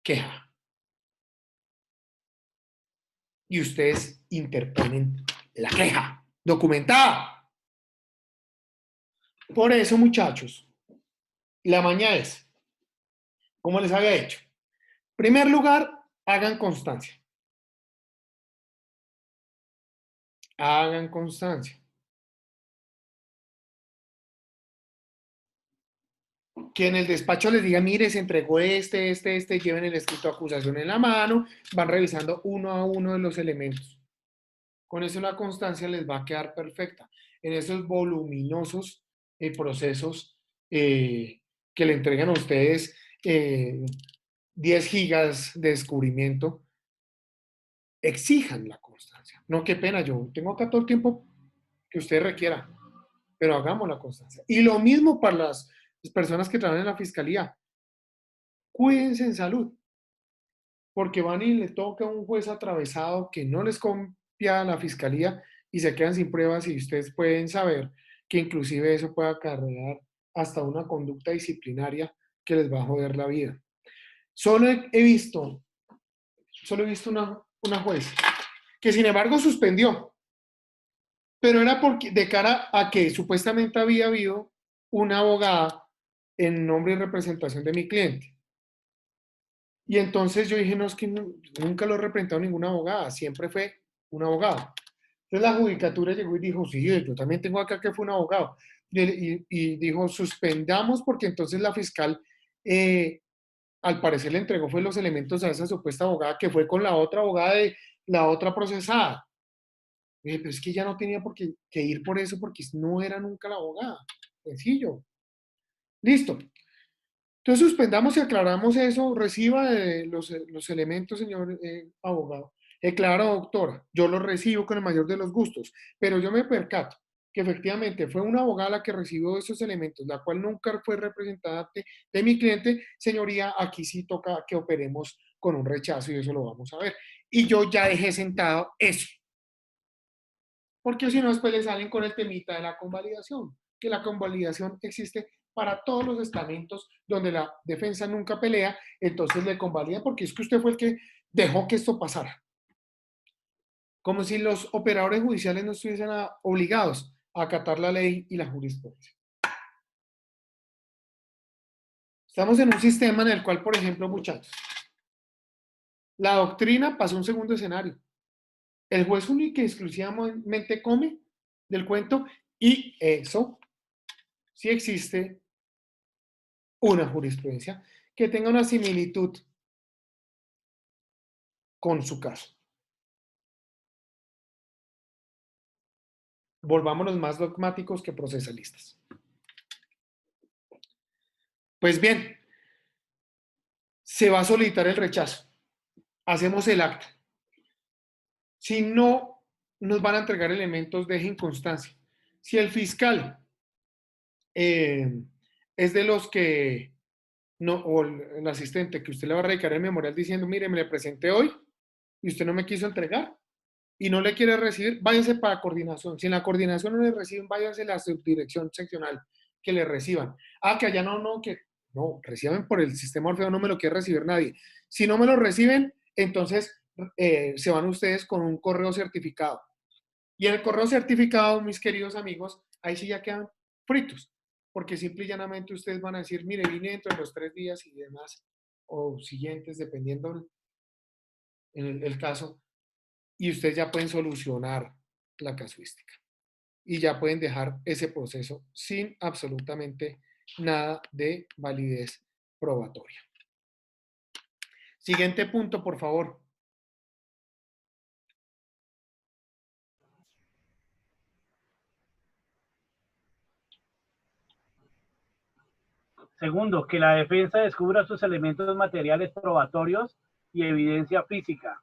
queja. Y ustedes interponen la queja documentada. Por eso, muchachos, la maña es, como les había dicho, en primer lugar, hagan constancia. Hagan constancia. Que en el despacho les diga, mire, se entregó este, lleven el escrito de acusación en la mano, van revisando uno a uno de los elementos. Con eso la constancia les va a quedar perfecta. En esos voluminosos procesos que le entregan a ustedes 10 gigas de descubrimiento, exijan la constancia. No, qué pena, yo tengo acá todo el tiempo que usted requiera, pero hagamos la constancia. Y lo mismo para las personas que trabajan en la fiscalía. Cuídense en salud, porque van y le toca a un juez atravesado que no les confía a la fiscalía y se quedan sin pruebas y ustedes pueden saber que inclusive eso puede acarrear hasta una conducta disciplinaria que les va a joder la vida. Solo he visto una juez que sin embargo suspendió, pero era porque de cara a que supuestamente había habido una abogada en nombre y representación de mi cliente. Y entonces yo dije, no, es que nunca lo he representado ninguna abogada, siempre fue un abogado. Entonces la judicatura llegó y dijo, sí, yo también tengo acá que fue un abogado. Y dijo, suspendamos porque entonces la fiscal, al parecer le entregó fue los elementos a esa supuesta abogada que fue con la otra abogada de la otra procesada. Pero es que ya no tenía por qué que ir por eso porque no era nunca la abogada. Sencillo. Listo. Entonces suspendamos y aclaramos eso, reciba los elementos, señor abogado. Claro, doctora, yo los recibo con el mayor de los gustos, pero yo me percato que efectivamente fue una abogada la que recibió esos elementos, la cual nunca fue representante de mi cliente. Señoría, aquí sí toca que operemos con un rechazo y eso lo vamos a ver. Y yo ya dejé sentado eso, porque si no después le salen con el temita de la convalidación, que la convalidación existe para todos los estamentos donde la defensa nunca pelea, entonces le convalida porque es que usted fue el que dejó que esto pasara. Como si los operadores judiciales no estuviesen obligados a acatar la ley y la jurisprudencia. Estamos en un sistema en el cual, por ejemplo, muchachos, la doctrina pasó a un segundo escenario. El juez único y exclusivamente come del cuento y eso sí existe una jurisprudencia que tenga una similitud con su caso. Volvámonos más dogmáticos que procesalistas. Pues bien, se va a solicitar el rechazo. Hacemos el acta. Si no nos van a entregar elementos, dejen constancia. Si el fiscal es de los que, no, o el asistente que usted le va a radicar el memorial diciendo, mire, me le presenté hoy y usted no me quiso entregar y no le quiere recibir, váyase para coordinación. Si en la coordinación no le reciben, váyase a la subdirección seccional que le reciban. Ah, que allá no, reciban por el sistema Orfeo, no me lo quiere recibir nadie. Si no me lo reciben, entonces se van ustedes con un correo certificado. Y el correo certificado, mis queridos amigos, ahí sí ya quedan fritos, porque simple y llanamente ustedes van a decir, mire, vine dentro de los 3 días y demás, o siguientes, dependiendo el caso, y ustedes ya pueden solucionar la casuística. Y ya pueden dejar ese proceso sin absolutamente nada de validez probatoria. Siguiente punto, por favor. Segundo, que la defensa descubra sus elementos materiales probatorios y evidencia física.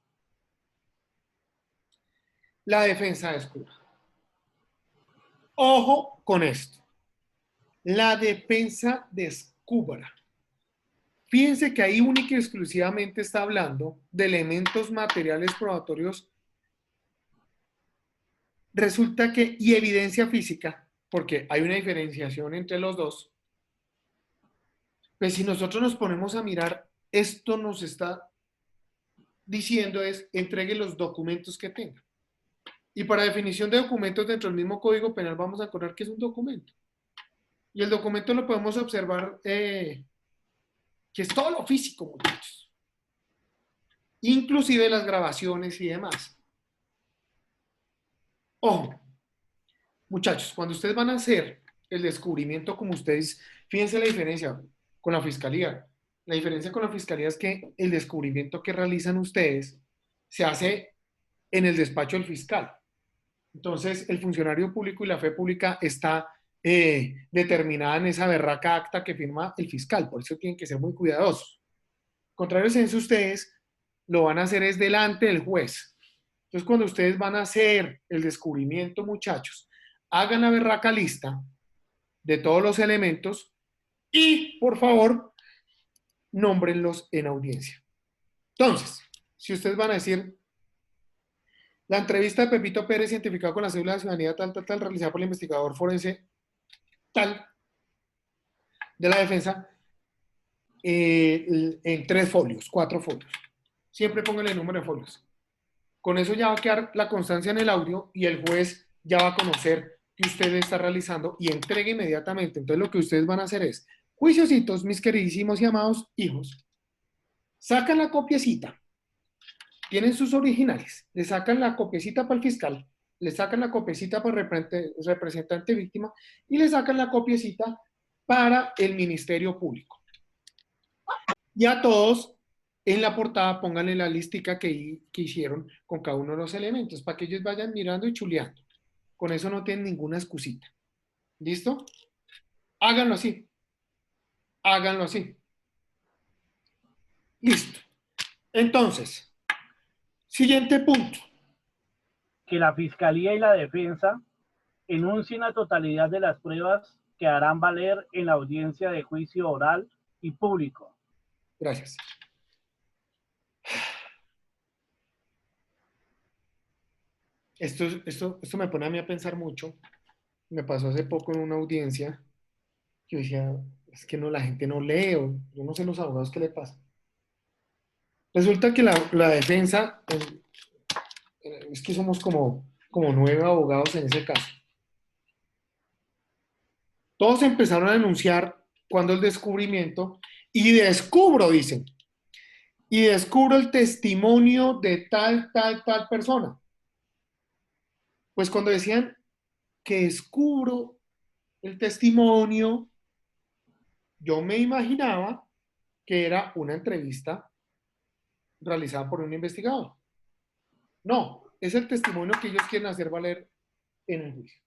La defensa descubra. Ojo con esto. La defensa descubra. Fíjense que ahí única y exclusivamente está hablando de elementos materiales probatorios. Resulta que, y evidencia física, porque hay una diferenciación entre los dos, pues si nosotros nos ponemos a mirar, esto nos está diciendo es, entregue los documentos que tenga. Y para definición de documentos dentro del mismo Código Penal vamos a acordar que es un documento. Y el documento lo podemos observar que es todo lo físico, muchachos. Inclusive las grabaciones y demás. Ojo, muchachos, cuando ustedes van a hacer el descubrimiento, como ustedes, fíjense la diferencia con la fiscalía. La diferencia con la fiscalía es que el descubrimiento que realizan ustedes se hace en el despacho del fiscal. Entonces, el funcionario público y la fe pública está determinada en esa berraca acta que firma el fiscal. Por eso tienen que ser muy cuidadosos. Contrario a eso, ustedes lo van a hacer es delante del juez. Entonces, cuando ustedes van a hacer el descubrimiento, muchachos, hagan la berraca lista de todos los elementos y, por favor, nómbrenlos en audiencia. Entonces, si ustedes van a decir, la entrevista de Pepito Pérez, identificado con la cédula de ciudadanía tal, realizada por el investigador forense tal, de la defensa, en 3 folios, 4 folios. Siempre pónganle el número de folios. Con eso ya va a quedar la constancia en el audio y el juez ya va a conocer que usted está realizando y entrega inmediatamente. Entonces lo que ustedes van a hacer es, juiciositos, mis queridísimos y amados hijos, sacan la copiecita, tienen sus originales, le sacan la copiecita para el fiscal, le sacan la copiecita para el representante víctima y le sacan la copiecita para el Ministerio Público. Y a todos en la portada pónganle la listica que hicieron con cada uno de los elementos para que ellos vayan mirando y chuleando. Con eso no tienen ninguna excusita. ¿Listo? Háganlo así. Háganlo así. Listo. Entonces, siguiente punto. Que la Fiscalía y la Defensa enuncien la totalidad de las pruebas que harán valer en la audiencia de juicio oral y público. Gracias. Esto me pone a mí a pensar mucho. Me pasó hace poco en una audiencia. Yo decía, es que no, la gente no lee, o yo no sé los abogados qué le pasa. Resulta que la defensa, es que somos como 9 abogados en ese caso. Todos empezaron a denunciar cuando el descubrimiento, y descubro, dicen, y descubro el testimonio de tal persona. Pues cuando decían que descubro el testimonio, yo me imaginaba que era una entrevista realizada por un investigador. No, es el testimonio que ellos quieren hacer valer en el juicio.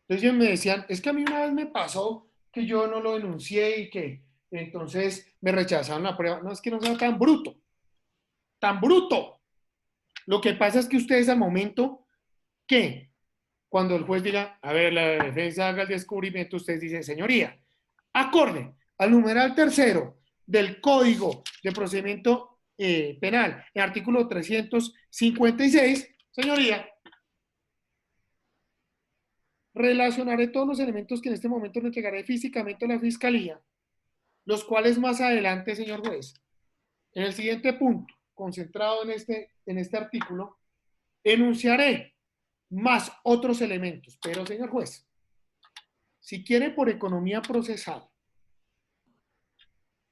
Entonces ellos me decían, es que a mí una vez me pasó que yo no lo denuncié y que entonces me rechazaron la prueba. No, es que no sea tan bruto. Tan bruto. Lo que pasa es que ustedes al momento que cuando el juez diga, a ver, la defensa haga el descubrimiento, ustedes dicen, señoría, acorde al numeral 3 del Código de Procedimiento Penal, el artículo 356, señoría, relacionaré todos los elementos que en este momento le entregaré físicamente a la Fiscalía, los cuales más adelante, señor juez, en el siguiente punto, concentrado en este artículo, enunciaré más otros elementos. Pero, señor juez, si quiere por economía procesal,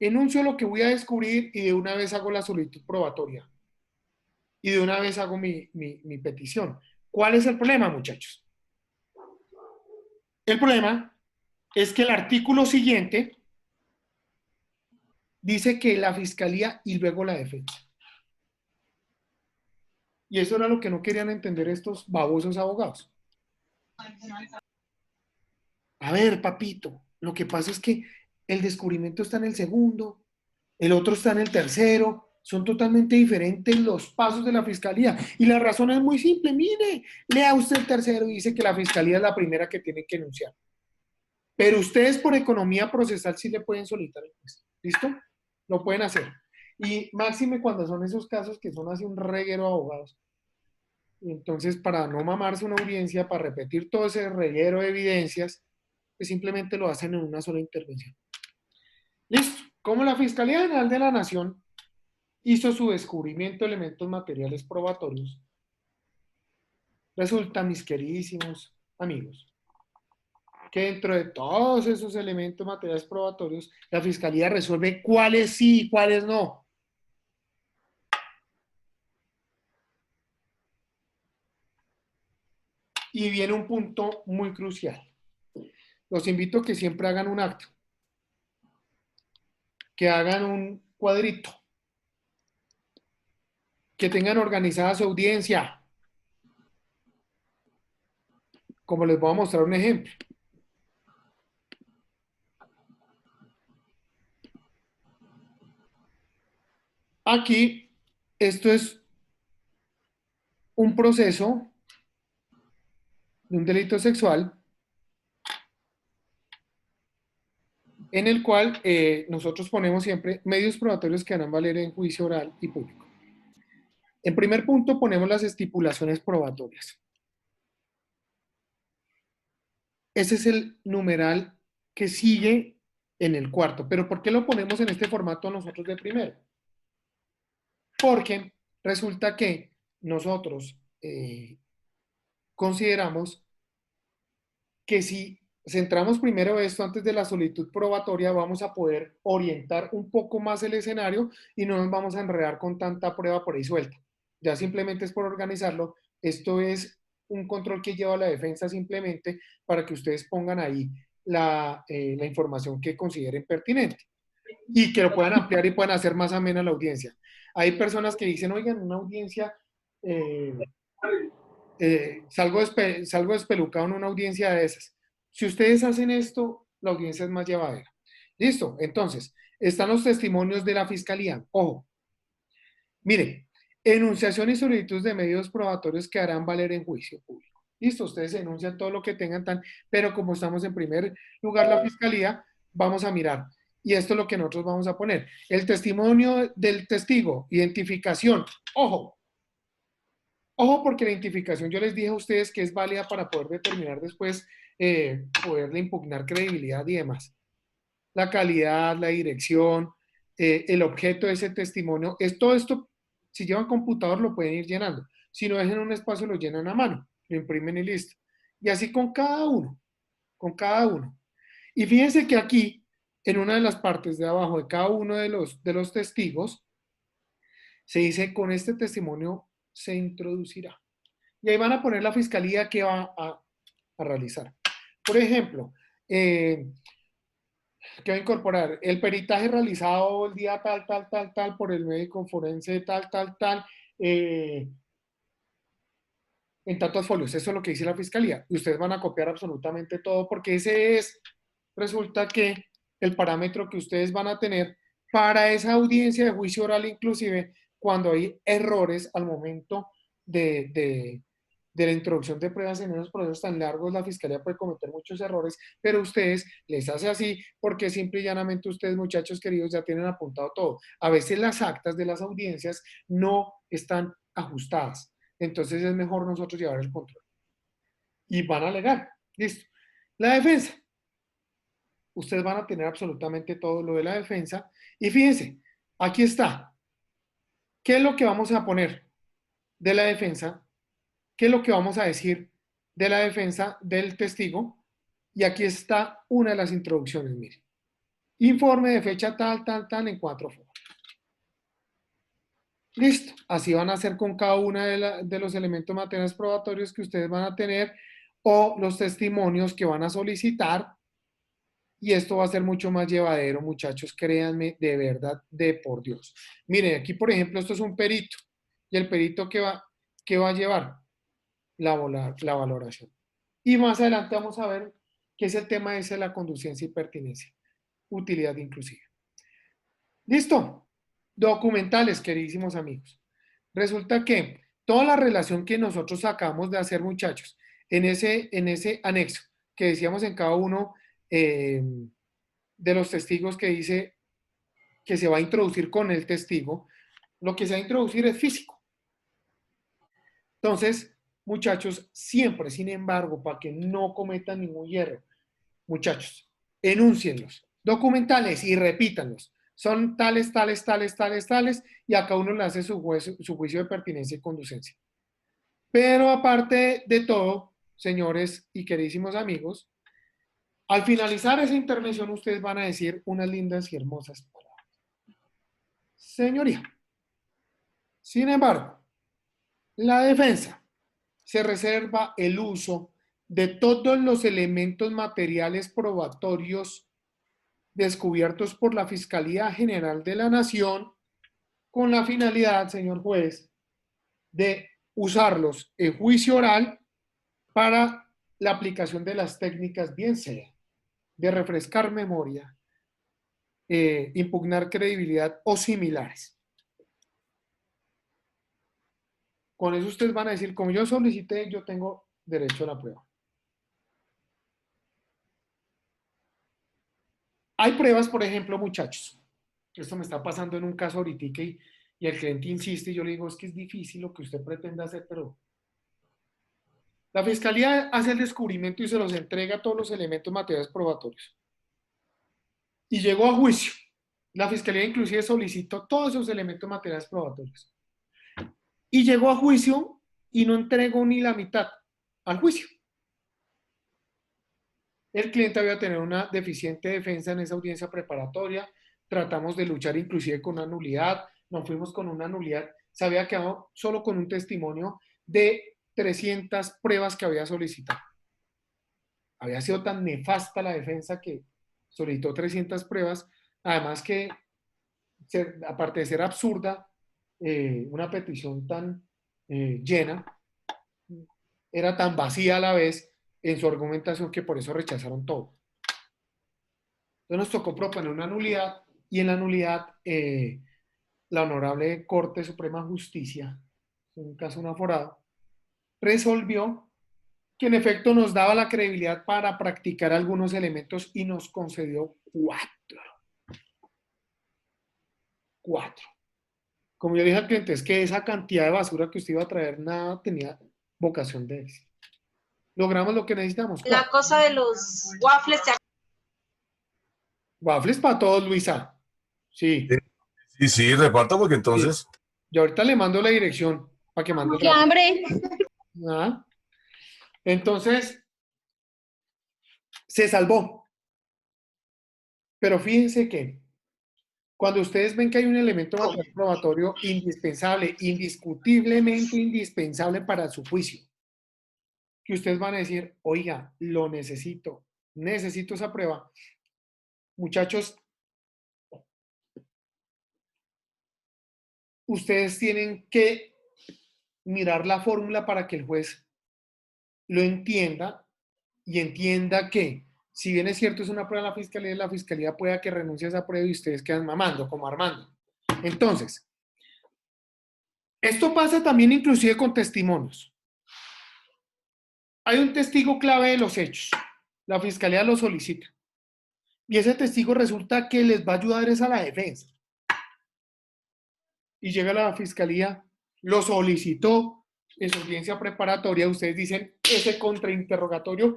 enuncio lo que voy a descubrir y de una vez hago la solicitud probatoria. Y de una vez hago mi petición. ¿Cuál es el problema, muchachos? El problema es que el artículo siguiente dice que la Fiscalía y luego la defensa. Y eso era lo que no querían entender estos babosos abogados. A ver, papito, lo que pasa es que el descubrimiento está en el segundo, el otro está en el tercero. Son totalmente diferentes los pasos de la fiscalía. Y la razón es muy simple. Mire, lea usted el tercero y dice que la fiscalía es la primera que tiene que enunciar. Pero ustedes por economía procesal sí le pueden solicitar el juez. ¿Listo? Lo pueden hacer. Y máxime cuando son esos casos que son así un reguero de abogados. Y entonces, para no mamarse una audiencia, para repetir todo ese reguero de evidencias, pues simplemente lo hacen en una sola intervención. Listo. Como la Fiscalía General de la Nación hizo su descubrimiento de elementos materiales probatorios, resulta, mis queridísimos amigos, que dentro de todos esos elementos materiales probatorios, la Fiscalía resuelve cuáles sí y cuáles no. Y viene un punto muy crucial. Los invito a que siempre hagan un acto, que hagan un cuadrito, que tengan organizada su audiencia. Como les voy a mostrar un ejemplo. Aquí, esto es un proceso de un delito sexual en el cual nosotros ponemos siempre medios probatorios que harán valer en juicio oral y público. En primer punto ponemos las estipulaciones probatorias. Ese es el numeral que sigue en el cuarto. Pero ¿por qué lo ponemos en este formato nosotros de primero? Porque resulta que nosotros consideramos que si centramos primero esto antes de la solicitud probatoria, vamos a poder orientar un poco más el escenario y no nos vamos a enredar con tanta prueba por ahí suelta. Ya simplemente es por organizarlo. Esto es un control que lleva la defensa simplemente para que ustedes pongan ahí la información que consideren pertinente y que lo puedan ampliar y puedan hacer más amena la audiencia. Hay personas que dicen, oigan, una audiencia, salgo despelucado en una audiencia de esas. Si ustedes hacen esto, la audiencia es más llevadera. Listo, entonces, están los testimonios de la fiscalía. Ojo, miren, enunciación y solicitud de medios probatorios que harán valer en juicio público. Listo, ustedes enuncian todo lo que tengan pero como estamos en primer lugar la fiscalía, vamos a mirar. Y esto es lo que nosotros vamos a poner. El testimonio del testigo, identificación. Ojo, ojo porque la identificación yo les dije a ustedes que es válida para poder determinar después, poderle impugnar credibilidad y demás. La calidad, la dirección, el objeto de ese testimonio, es todo esto. Si llevan computador lo pueden ir llenando. Si no dejan un espacio lo llenan a mano, lo imprimen y listo. Y así con cada uno, con cada uno. Y fíjense que aquí, en una de las partes de abajo de cada uno de los testigos, se dice con este testimonio se introducirá. Y ahí van a poner la fiscalía que va a realizar. Por ejemplo, que va a incorporar el peritaje realizado el día tal, por el médico forense tal, en tantos folios. Eso es lo que dice la fiscalía. Y ustedes van a copiar absolutamente todo porque ese es, resulta que el parámetro que ustedes van a tener para esa audiencia de juicio oral, inclusive cuando hay errores al momento de la introducción de pruebas en esos procesos tan largos, la fiscalía puede cometer muchos errores, pero ustedes les hace así porque simple y llanamente ustedes, muchachos queridos, ya tienen apuntado todo. A veces las actas de las audiencias no están ajustadas, entonces es mejor nosotros llevar el control. Y van a alegar, listo. La defensa. Ustedes van a tener absolutamente todo lo de la defensa. Y fíjense, aquí está. ¿Qué es lo que vamos a poner de la defensa? ¿Qué es lo que vamos a decir de la defensa del testigo? Y aquí está una de las introducciones, miren. Informe de fecha tal, en 4 formas. Listo. Así van a hacer con cada uno de los elementos materiales probatorios que ustedes van a tener o los testimonios que van a solicitar. Y esto va a ser mucho más llevadero, muchachos, créanme, de verdad, de por Dios. Miren, aquí, por ejemplo, esto es un perito. ¿Y el perito qué va a llevar? La valoración. Y más adelante vamos a ver qué es el tema ese de la conducencia y pertinencia. utilidad inclusive. ¿Listo? Documentales, queridísimos amigos. Resulta que toda la relación que nosotros acabamos de hacer, muchachos, en ese anexo que decíamos en cada uno de los testigos que dice que se va a introducir con el testigo, lo que se va a introducir es físico. Entonces, muchachos, siempre, sin embargo, para que no cometan ningún hierro, muchachos, enúncienlos, documentales y repítanlos. Son tales, tales, tales, tales, tales, y a cada uno le hace su juicio de pertinencia y conducencia. Pero aparte de todo, señores y queridísimos amigos, al finalizar esa intervención, ustedes van a decir unas lindas y hermosas palabras. Señoría, sin embargo, la defensa se reserva el uso de todos los elementos materiales probatorios descubiertos por la Fiscalía General de la Nación con la finalidad, señor juez, de usarlos en juicio oral para la aplicación de las técnicas, bien sea de refrescar memoria, impugnar credibilidad o similares. Con eso ustedes van a decir, como yo solicité, yo tengo derecho a la prueba. Hay pruebas, por ejemplo, muchachos. Esto me está pasando en un caso ahorita y el cliente insiste y yo le digo, es que es difícil lo que usted pretende hacer, pero la Fiscalía hace el descubrimiento y se los entrega todos los elementos materiales probatorios. Y llegó a juicio. La Fiscalía inclusive solicitó todos esos elementos materiales probatorios. Y llegó a juicio y no entregó ni la mitad al juicio. El cliente había tenido una deficiente defensa en esa audiencia preparatoria, tratamos de luchar inclusive con una nulidad, nos fuimos con una nulidad, se había quedado solo con un testimonio de 300 pruebas que había solicitado. Había sido tan nefasta la defensa que solicitó 300 pruebas, además que, aparte de ser absurda, una petición tan llena, era tan vacía a la vez en su argumentación que por eso rechazaron todo. Entonces nos tocó proponer una nulidad y en la nulidad la Honorable Corte Suprema de Justicia, en un caso un aforado, resolvió que en efecto nos daba la credibilidad para practicar algunos elementos y nos concedió 4. Como yo dije al cliente, es que esa cantidad de basura que usted iba a traer, nada tenía vocación de éxito. Logramos lo que necesitamos. La cosa de los waffles. Waffles para todos, Luisa. Sí. Sí, reparto porque entonces... Sí. Yo ahorita le mando la dirección para que mande. ¡Qué hambre! ¿Ah? Entonces, se salvó. Pero fíjense que cuando ustedes ven que hay un elemento material probatorio indispensable, indiscutiblemente indispensable para su juicio, que ustedes van a decir, oiga, lo necesito esa prueba. Muchachos, ustedes tienen que mirar la fórmula para que el juez lo entienda y entienda que, si bien es cierto es una prueba de la fiscalía pueda que renuncie a esa prueba y ustedes quedan mamando, como Armando. Entonces, esto pasa también inclusive con testimonios. Hay un testigo clave de los hechos. La fiscalía lo solicita. Y ese testigo resulta que les va a ayudar es a la defensa. Y llega la fiscalía, lo solicitó en su audiencia preparatoria. Ustedes dicen, ese contrainterrogatorio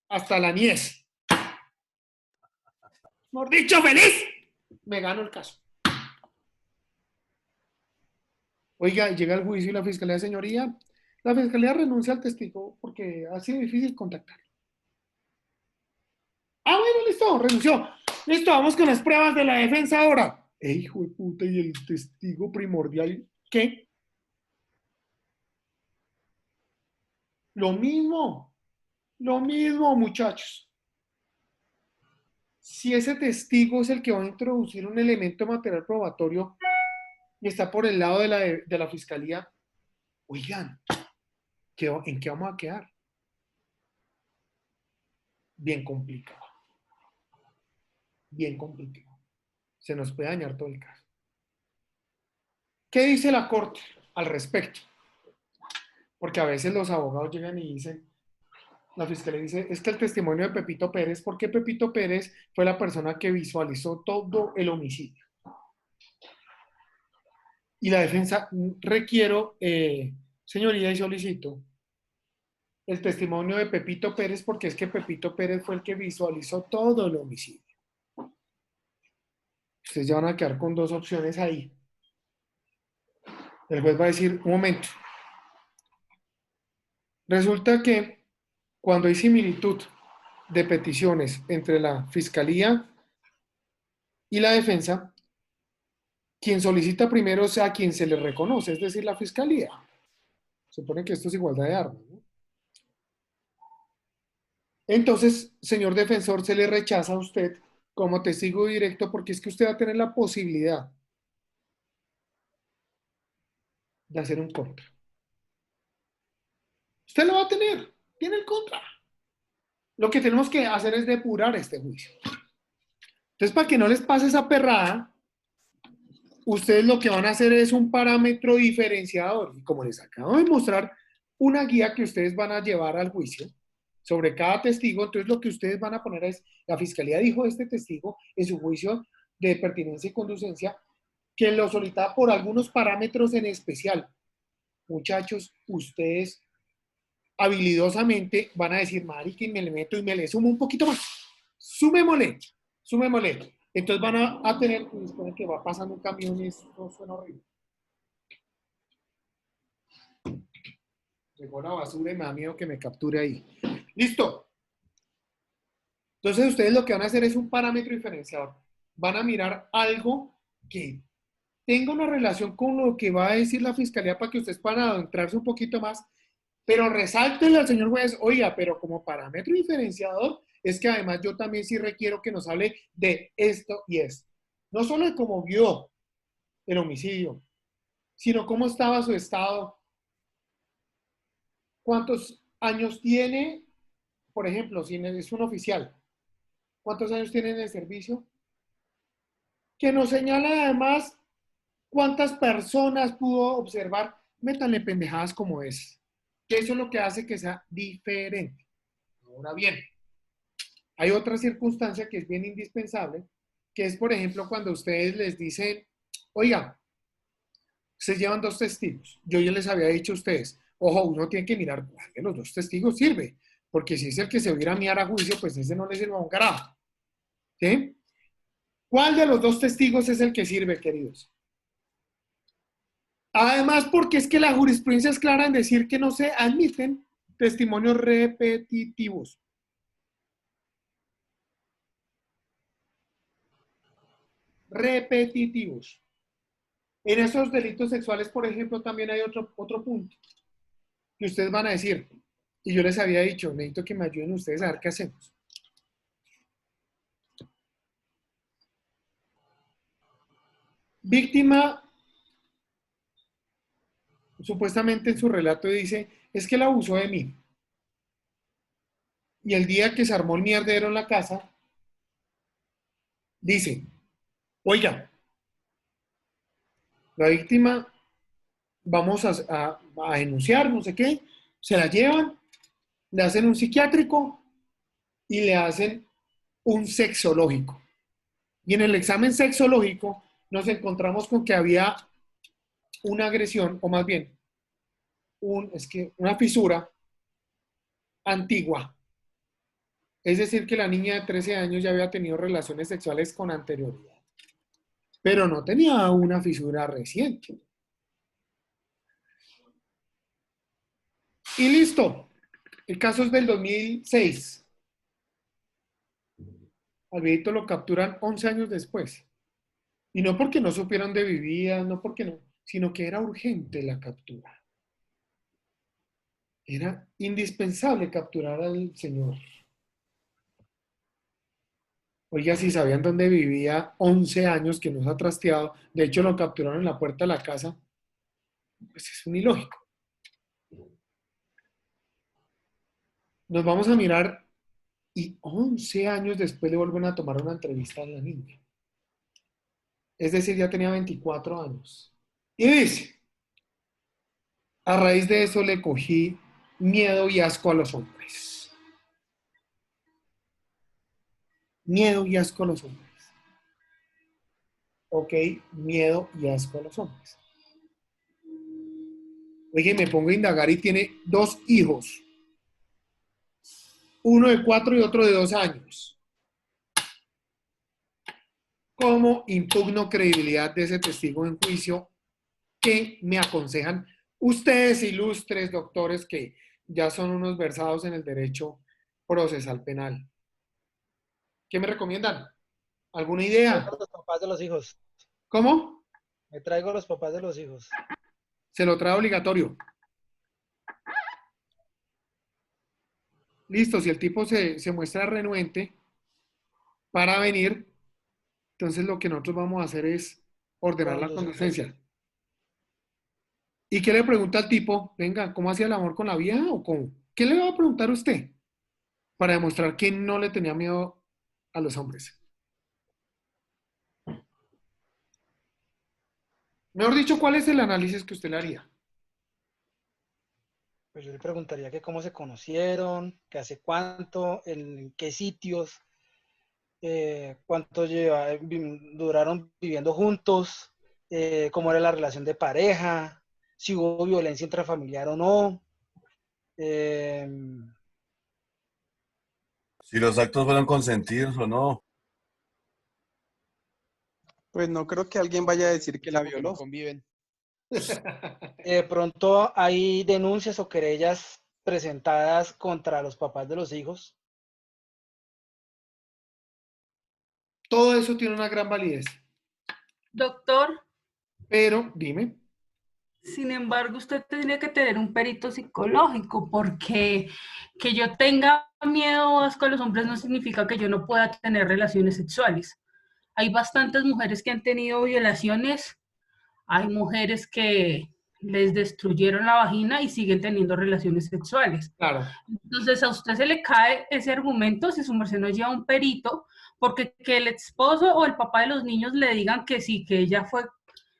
hasta la niez. Mejor dicho, feliz. Me gano el caso. Oiga, llega el juicio y la fiscalía, señoría, la fiscalía renuncia al testigo porque ha sido difícil contactar. Ah, bueno, listo, renunció. Listo, vamos con las pruebas de la defensa ahora. Hijo de puta, ¿y el testigo primordial qué? Lo mismo, muchachos. Si ese testigo es el que va a introducir un elemento material probatorio y está por el lado de la fiscalía, oigan, ¿en qué vamos a quedar? Bien complicado. bien complicado. Se nos puede dañar todo el caso. ¿Qué dice la Corte al respecto? Porque a veces los abogados llegan y dicen, la fiscalía dice, es que el testimonio de Pepito Pérez, porque Pepito Pérez fue la persona que visualizó todo el homicidio. Y la defensa requiero, señoría, y solicito el testimonio de Pepito Pérez, porque es que Pepito Pérez fue el que visualizó todo el homicidio. Ustedes ya van a quedar con dos opciones ahí. El juez va a decir, un momento. Resulta que cuando hay similitud de peticiones entre la fiscalía y la defensa, quien solicita primero es a quien se le reconoce, es decir, la fiscalía. Se supone que esto es igualdad de armas, ¿no? Entonces, señor defensor, se le rechaza a usted como testigo directo porque es que usted va a tener la posibilidad de hacer un contra. Usted lo va a tener, tiene el contra. Lo que tenemos que hacer es depurar este juicio. Entonces, para que no les pase esa perrada, ustedes lo que van a hacer es un parámetro diferenciador. Y como les acabo de mostrar, una guía que ustedes van a llevar al juicio sobre cada testigo, entonces lo que ustedes van a poner es, la fiscalía dijo de este testigo en su juicio de pertinencia y conducencia, que lo solicitaba por algunos parámetros en especial. Muchachos, ustedes habilidosamente van a decir, marica, y me le meto y me le sumo un poquito más. Sumémosle. Entonces van a tener, después que va pasando un camión y esto suena horrible. Llegó la basura y me da miedo que me capture ahí. Listo. Entonces ustedes lo que van a hacer es un parámetro diferenciador. Van a mirar algo que tenga una relación con lo que va a decir la fiscalía para que ustedes puedan adentrarse un poquito más, pero resáltenle al señor juez, oiga, pero como parámetro diferenciador, es que además yo también sí requiero que nos hable de esto y esto. No solo de cómo vio el homicidio, sino cómo estaba su estado, cuántos años tiene, por ejemplo, si es un oficial, cuántos años tiene en el servicio, que nos señala además cuántas personas pudo observar, métanle pendejadas como es, que eso es lo que hace que sea diferente. Ahora bien, hay otra circunstancia que es bien indispensable, que es, por ejemplo, cuando ustedes les dicen, oiga, ustedes llevan dos testigos. Yo ya les había dicho a ustedes, ojo, uno tiene que mirar cuál de los dos testigos sirve, porque si es el que se va a ir a mirar a juicio, pues ese no le sirve a un carajo. ¿Sí? ¿Cuál de los dos testigos es el que sirve, queridos? Además, porque es que la jurisprudencia es clara en decir que no se admiten testimonios repetitivos. Repetitivos. En esos delitos sexuales, por ejemplo, también hay otro punto que ustedes van a decir, y yo les había dicho, necesito que me ayuden ustedes a ver qué hacemos. Víctima, supuestamente en su relato dice, es que él abusó de mí. Y el día que se armó el mierdero en la casa, dice, oiga, la víctima, vamos a denunciar, no sé qué, se la llevan, le hacen un psiquiátrico y le hacen un sexológico. Y en el examen sexológico nos encontramos con que había una agresión, o más bien, una fisura antigua. Es decir, que la niña de 13 años ya había tenido relaciones sexuales con anterioridad, pero no tenía una fisura reciente. Y listo. El caso es del 2006. Al viejito lo capturan 11 años después. Y no porque no supieran dónde vivía, no porque no, sino que era urgente la captura. Era indispensable capturar al señor. Oiga, si sabían dónde vivía 11 años, que nos ha trasteado, de hecho lo capturaron en la puerta de la casa, pues es un ilógico. Nos vamos a mirar y 11 años después le vuelven a tomar una entrevista a la niña. Es decir, ya tenía 24 años. Y dice, a raíz de eso le cogí miedo y asco a los hombres. Miedo y asco a los hombres. Ok, miedo y asco a los hombres. Oye, me pongo a indagar y tiene 2 hijos. Uno de 4 y otro de 2 años. ¿Cómo impugno credibilidad de ese testigo en juicio? ¿Qué me aconsejan ustedes, ilustres doctores, que ya son unos versados en el derecho procesal penal? ¿Qué me recomiendan? ¿Alguna idea? Los papás de los hijos. ¿Cómo? Me traigo los papás de los hijos. Se lo trae obligatorio. Listo, si el tipo se muestra renuente para venir, entonces lo que nosotros vamos a hacer es ordenar la conducencia. ¿Y qué le pregunta al tipo? Venga, ¿cómo hacía el amor con la vieja o cómo? ¿Qué le va a preguntar usted para demostrar que no le tenía miedo a los hombres? Mejor dicho, ¿cuál es el análisis que usted le haría? Pues yo le preguntaría que cómo se conocieron, que hace cuánto, en qué sitios, cuánto duraron viviendo juntos, cómo era la relación de pareja, si hubo violencia intrafamiliar o no. Si los actos fueron consentidos o no. Pues no creo que alguien vaya a decir que la violó. Conviven. De pronto hay denuncias o querellas presentadas contra los papás de los hijos. Todo eso tiene una gran validez. Doctor, pero dime. Sin embargo, usted tendría que tener un perito psicológico, porque que yo tenga miedo o asco a los hombres no significa que yo no pueda tener relaciones sexuales. Hay bastantes mujeres que han tenido violaciones, hay mujeres que les destruyeron la vagina y siguen teniendo relaciones sexuales. Claro. Entonces, a usted se le cae ese argumento si su merced no lleva un perito, porque que el esposo o el papá de los niños le digan que sí, que ella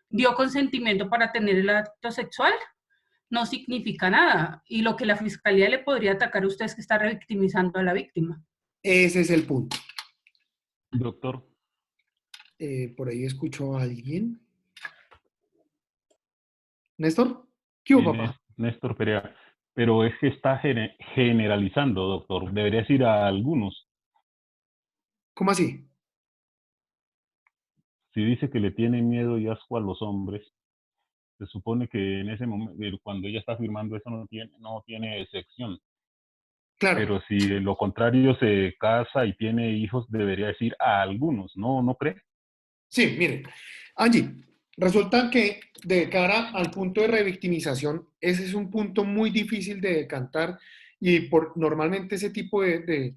dio consentimiento para tener el acto sexual, no significa nada. Y lo que la fiscalía le podría atacar a usted es que está revictimizando a la víctima. Ese es el punto. Doctor. Por ahí escucho a alguien. ¿Néstor? ¿Qué hubo, papá? Néstor Perea. Pero es que está generalizando, doctor. Debería decir a algunos. ¿Cómo así? Si dice que le tiene miedo y asco a los hombres, se supone que en ese momento, cuando ella está firmando eso, no tiene excepción. Claro. Pero si de lo contrario se casa y tiene hijos, debería decir a algunos, ¿no cree? Sí, miren, Angie, resulta que de cara al punto de revictimización, ese es un punto muy difícil de decantar y normalmente ese tipo de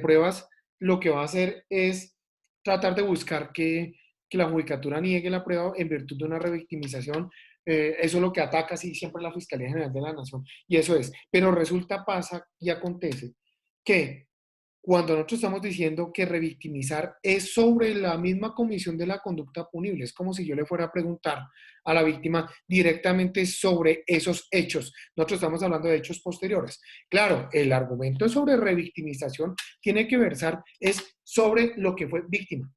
pruebas lo que va a hacer es tratar de buscar que la judicatura niegue la prueba en virtud de una revictimización. Eso es lo que ataca sí, siempre la Fiscalía General de la Nación, y eso es. Pero resulta, pasa y acontece que cuando nosotros estamos diciendo que revictimizar es sobre la misma comisión de la conducta punible, es como si yo le fuera a preguntar a la víctima directamente sobre esos hechos. Nosotros estamos hablando de hechos posteriores. Claro, el argumento sobre revictimización tiene que versar es sobre lo que fue víctima.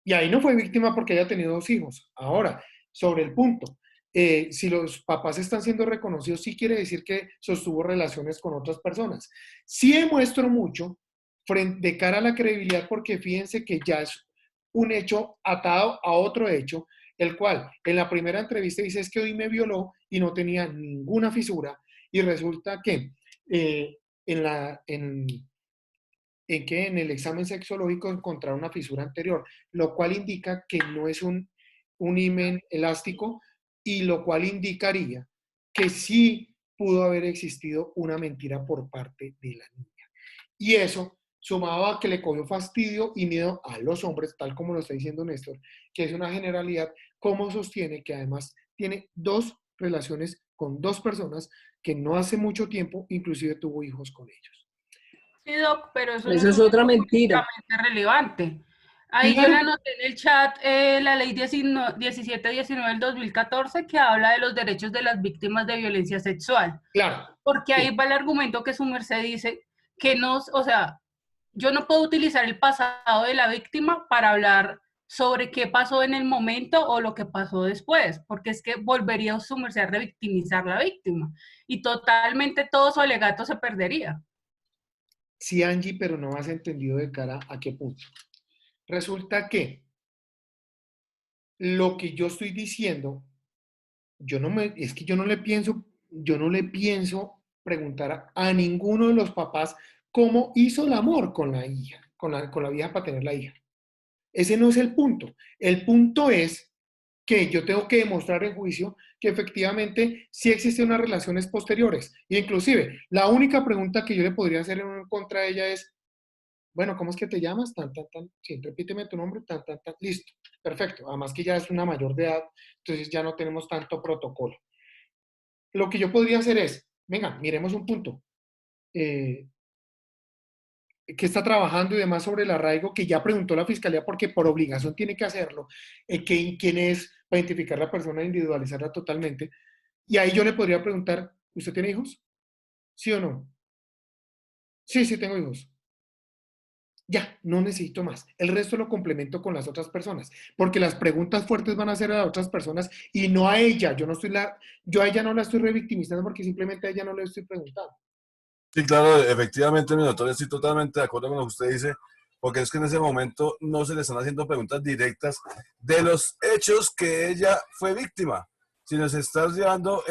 Y ahí no fue víctima porque haya tenido 2 hijos. Ahora, sobre el punto, si los papás están siendo reconocidos, sí quiere decir que sostuvo relaciones con otras personas. Sí demuestro mucho de cara a la credibilidad, porque fíjense que ya es un hecho atado a otro hecho, el cual en la primera entrevista dice es que hoy me violó y no tenía ninguna fisura, y resulta que en el examen sexológico encontraron una fisura anterior, lo cual indica que no es un himen elástico, y lo cual indicaría que sí pudo haber existido una mentira por parte de la niña. Y eso, sumado a que le cogió fastidio y miedo a los hombres, tal como lo está diciendo Néstor, que es una generalidad, como sostiene que además tiene 2 relaciones con 2 personas que no hace mucho tiempo inclusive tuvo hijos con ellos. Sí, Doc, pero eso no Eso es es otra mentira. políticamente relevante. Ahí yo le anoté en el chat la ley 1719 del 2014 que habla de los derechos de las víctimas de violencia sexual. Claro. Porque ahí va el argumento que su merced dice que no, o sea, yo no puedo utilizar el pasado de la víctima para hablar sobre qué pasó en el momento o lo que pasó después, porque es que volvería su merced a revictimizar a la víctima y totalmente todo su alegato se perdería. Sí, Angie, pero no has entendido de cara a qué punto. Resulta que lo que yo estoy diciendo, es que yo no le pienso preguntar a ninguno de los papás cómo hizo el amor con la hija, con la vieja para tener la hija. Ese no es el punto. El punto es que yo tengo que demostrar en juicio que efectivamente sí existen unas relaciones posteriores. E inclusive, la única pregunta que yo le podría hacer en contra de ella es, bueno, ¿cómo es que te llamas? Tan, tan, tan. Sí, repíteme tu nombre, tan, tan, tan. Listo, perfecto. Además que ya es una mayor de edad, entonces ya no tenemos tanto protocolo. Lo que yo podría hacer es, venga, miremos un punto. Que está trabajando y demás sobre el arraigo, que ya preguntó la fiscalía porque por obligación tiene que hacerlo, quién es para identificar a la persona e individualizarla totalmente. Y ahí yo le podría preguntar, ¿usted tiene hijos? ¿Sí o no? Sí, sí tengo hijos. Ya, no necesito más. El resto lo complemento con las otras personas, porque las preguntas fuertes van a ser a las otras personas y no a ella. Yo a ella no la estoy revictimizando porque simplemente a ella no le estoy preguntando. Sí, claro, efectivamente, mi doctor, estoy totalmente de acuerdo con lo que usted dice, porque es que en ese momento no se le están haciendo preguntas directas de los hechos que ella fue víctima, sino se está llevando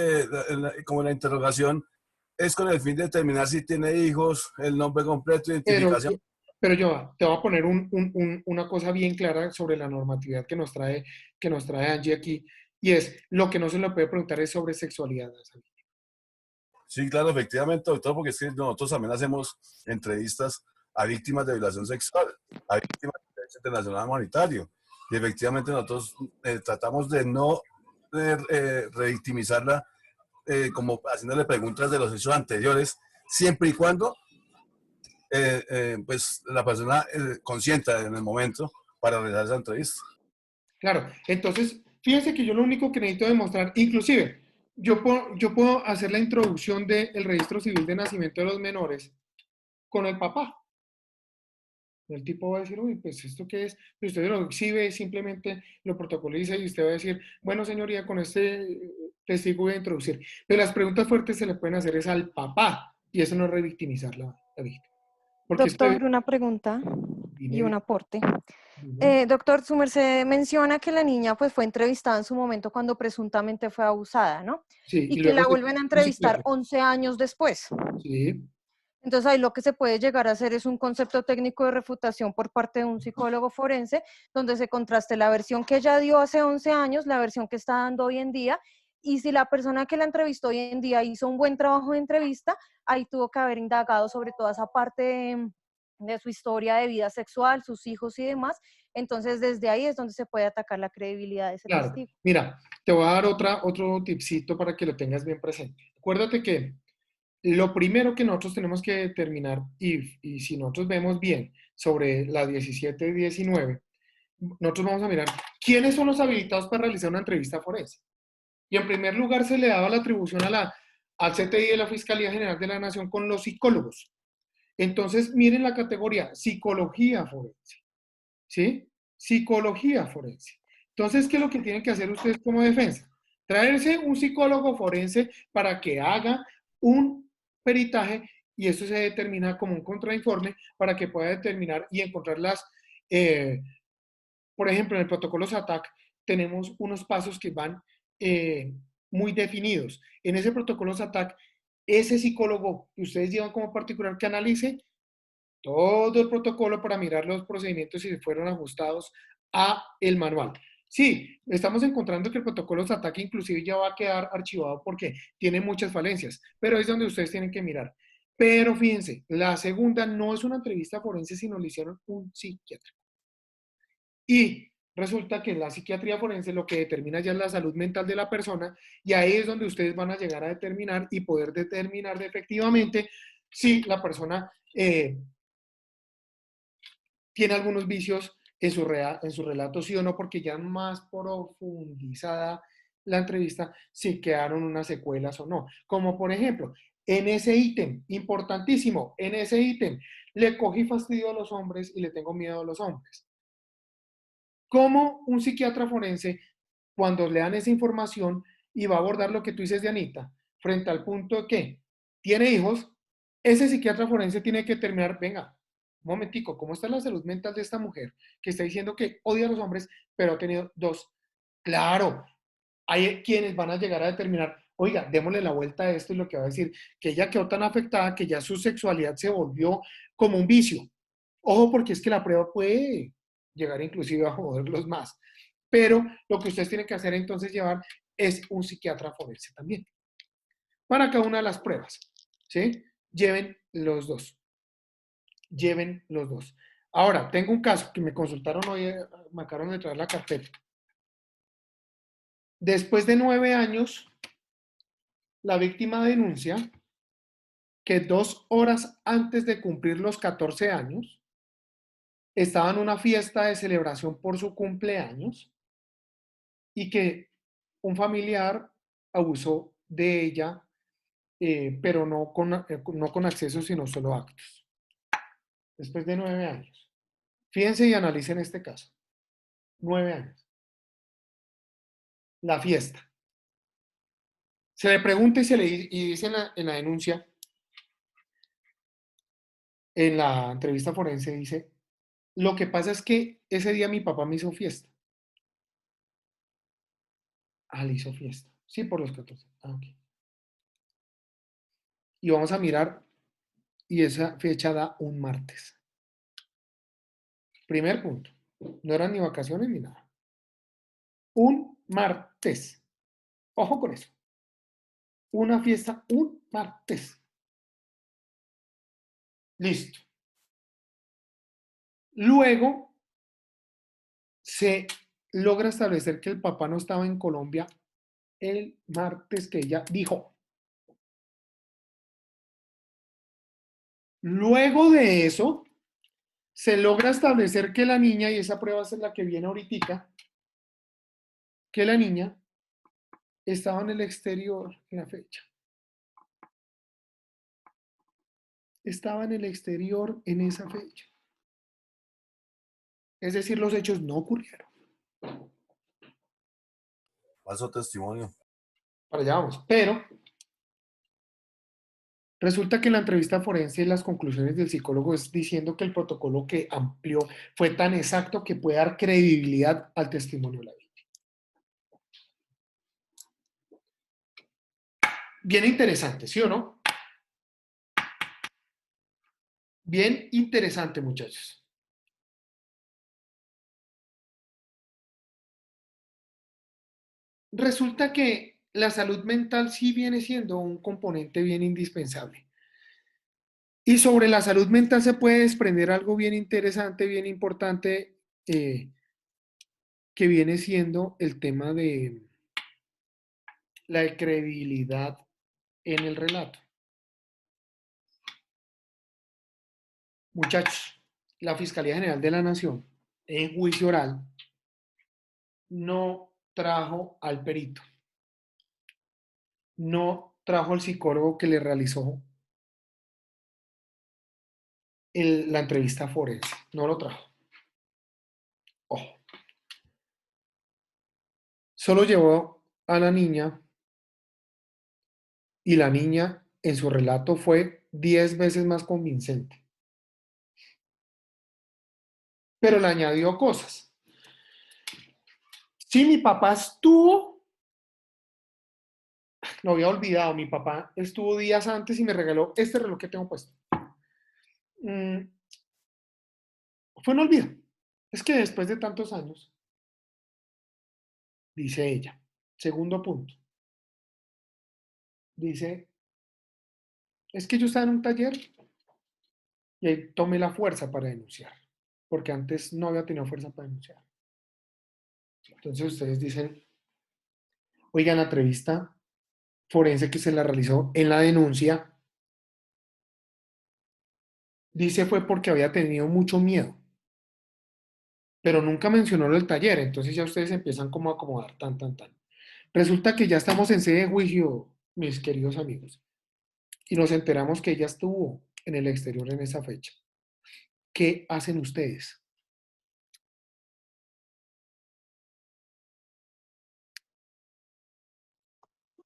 como la interrogación es con el fin de determinar si tiene hijos, el nombre completo, identificación. Pero yo te voy a poner una cosa bien clara sobre la normatividad que nos trae Angie aquí, y es, lo que no se le puede preguntar es sobre sexualidad. Sí, claro, efectivamente, doctor, porque es que nosotros también hacemos entrevistas a víctimas de violación sexual, a víctimas de derecho internacional humanitario, y efectivamente nosotros tratamos de no revictimizarla como haciéndole preguntas de los hechos anteriores, siempre y cuando pues la persona consienta en el momento para realizar esa entrevista. Claro, entonces, fíjense que yo lo único que necesito demostrar, inclusive, yo puedo hacer la introducción del registro civil de nacimiento de los menores con el papá. El tipo va a decir, uy, pues ¿esto qué es? Pues usted lo exhibe, simplemente lo protocoliza y usted va a decir, bueno, señoría, con este testigo voy a introducir. Pero las preguntas fuertes se le pueden hacer es al papá y eso no es revictimizar la víctima. Porque Doctor, una pregunta y un aporte. Doctor, su merced menciona que la niña pues fue entrevistada en su momento cuando presuntamente fue abusada, ¿no? Sí, y que la vuelven a entrevistar 11 años después. Sí. Entonces ahí lo que se puede llegar a hacer es un concepto técnico de refutación por parte de un psicólogo forense, donde se contraste la versión que ella dio hace 11 años, la versión que está dando hoy en día, y si la persona que la entrevistó hoy en día hizo un buen trabajo de entrevista, ahí tuvo que haber indagado sobre toda esa parte de su historia de vida sexual, sus hijos y demás. Entonces desde ahí es donde se puede atacar la credibilidad de ese testigo. Mira, te voy a dar otro tipcito para que lo tengas bien presente. Acuérdate que lo primero que nosotros tenemos que determinar, y si nosotros vemos bien sobre la 17 y 19, nosotros vamos a mirar quiénes son los habilitados para realizar una entrevista forense. Y en primer lugar se le daba la atribución al CTI de la Fiscalía General de la Nación con los psicólogos. Entonces, miren la categoría, psicología forense. ¿Sí? Psicología forense. Entonces, ¿qué es lo que tienen que hacer ustedes como defensa? Traerse un psicólogo forense para que haga un peritaje y eso se determina como un contrainforme para que pueda determinar y encontrar por ejemplo, en el protocolo SATAC tenemos unos pasos que van muy definidos. En ese protocolo SATAC, ese psicólogo que ustedes llevan como particular que analice todo el protocolo para mirar los procedimientos si fueron ajustados a el manual. Sí, estamos encontrando que el protocolo SATAC inclusive ya va a quedar archivado porque tiene muchas falencias, pero es donde ustedes tienen que mirar. Pero fíjense, la segunda no es una entrevista forense, sino le hicieron un psiquiatra. Y resulta que en la psiquiatría forense lo que determina ya es la salud mental de la persona y ahí es donde ustedes van a llegar a determinar y poder determinar de efectivamente si la persona tiene algunos vicios en su relato, sí o no, porque ya más profundizada la entrevista, si quedaron unas secuelas o no. Como por ejemplo, en ese ítem, importantísimo, en ese ítem, le cogí fastidio a los hombres y le tengo miedo a los hombres. ¿Cómo un psiquiatra forense, cuando le dan esa información y va a abordar lo que tú dices de Anita, frente al punto de que tiene hijos, ese psiquiatra forense tiene que terminar, venga, un momentico, ¿cómo está la salud mental de esta mujer que está diciendo que odia a los hombres, pero ha tenido dos? Claro, hay quienes van a llegar a determinar, oiga, démosle la vuelta a esto y lo que va a decir, que ella quedó tan afectada que ya su sexualidad se volvió como un vicio. Ojo, porque es que la prueba puede llegar inclusive a joderlos más. Pero lo que ustedes tienen que hacer entonces llevar es un psiquiatra forense también. Para cada una de las pruebas, ¿sí? Lleven los dos. Lleven los dos. Ahora, tengo un caso que me consultaron hoy, me acabaron de traer la carpeta. Después de 9 años, la víctima denuncia que 2 horas antes de cumplir los 14 años, estaba en una fiesta de celebración por su cumpleaños y que un familiar abusó de ella, pero no con acceso, sino solo actos. Después de 9 años. Fíjense y analicen este caso. 9 años. La fiesta. Se le pregunta y dice en la denuncia, en la entrevista forense, dice, lo que pasa es que ese día mi papá me hizo fiesta. Ah, le hizo fiesta. Sí, por los 14. Ah, ok. Y vamos a mirar, y esa fecha da un martes. Primer punto. No eran ni vacaciones ni nada. Un martes. Ojo con eso. Una fiesta un martes. Listo. Luego se logra establecer que el papá no estaba en Colombia el martes que ella dijo. Luego de eso, se logra establecer que la niña, y esa prueba es la que viene ahorita, que la niña estaba en el exterior en la fecha. Estaba en el exterior en esa fecha. Es decir, los hechos no ocurrieron. Falso testimonio. Para allá vamos. Pero resulta que en la entrevista forense las conclusiones del psicólogo es diciendo que el protocolo que amplió fue tan exacto que puede dar credibilidad al testimonio de la víctima. Bien interesante, ¿sí o no? Bien interesante, muchachos. Resulta que la salud mental sí viene siendo un componente bien indispensable. Y sobre la salud mental se puede desprender algo bien interesante, bien importante, que viene siendo el tema de la credibilidad en el relato. Muchachos, la Fiscalía General de la Nación, en juicio oral, no trajo al perito, no trajo al psicólogo que le realizó la entrevista forense, no lo trajo. Ojo. Solo llevó a la niña y la niña en su relato fue 10 veces más convincente. Pero le añadió cosas. Sí, mi papá estuvo, lo había olvidado, mi papá estuvo días antes y me regaló este reloj que tengo puesto. Fue un olvido. Es que después de tantos años, dice ella, segundo punto, dice, es que yo estaba en un taller y ahí tomé la fuerza para denunciar, porque antes no había tenido fuerza para denunciar. Entonces ustedes dicen, oigan, la entrevista forense que se la realizó en la denuncia, dice fue porque había tenido mucho miedo, pero nunca mencionó lo del taller, entonces ya ustedes empiezan como a acomodar tan. Resulta que ya estamos en sede de juicio, mis queridos amigos, y nos enteramos que ella estuvo en el exterior en esa fecha. ¿Qué hacen ustedes?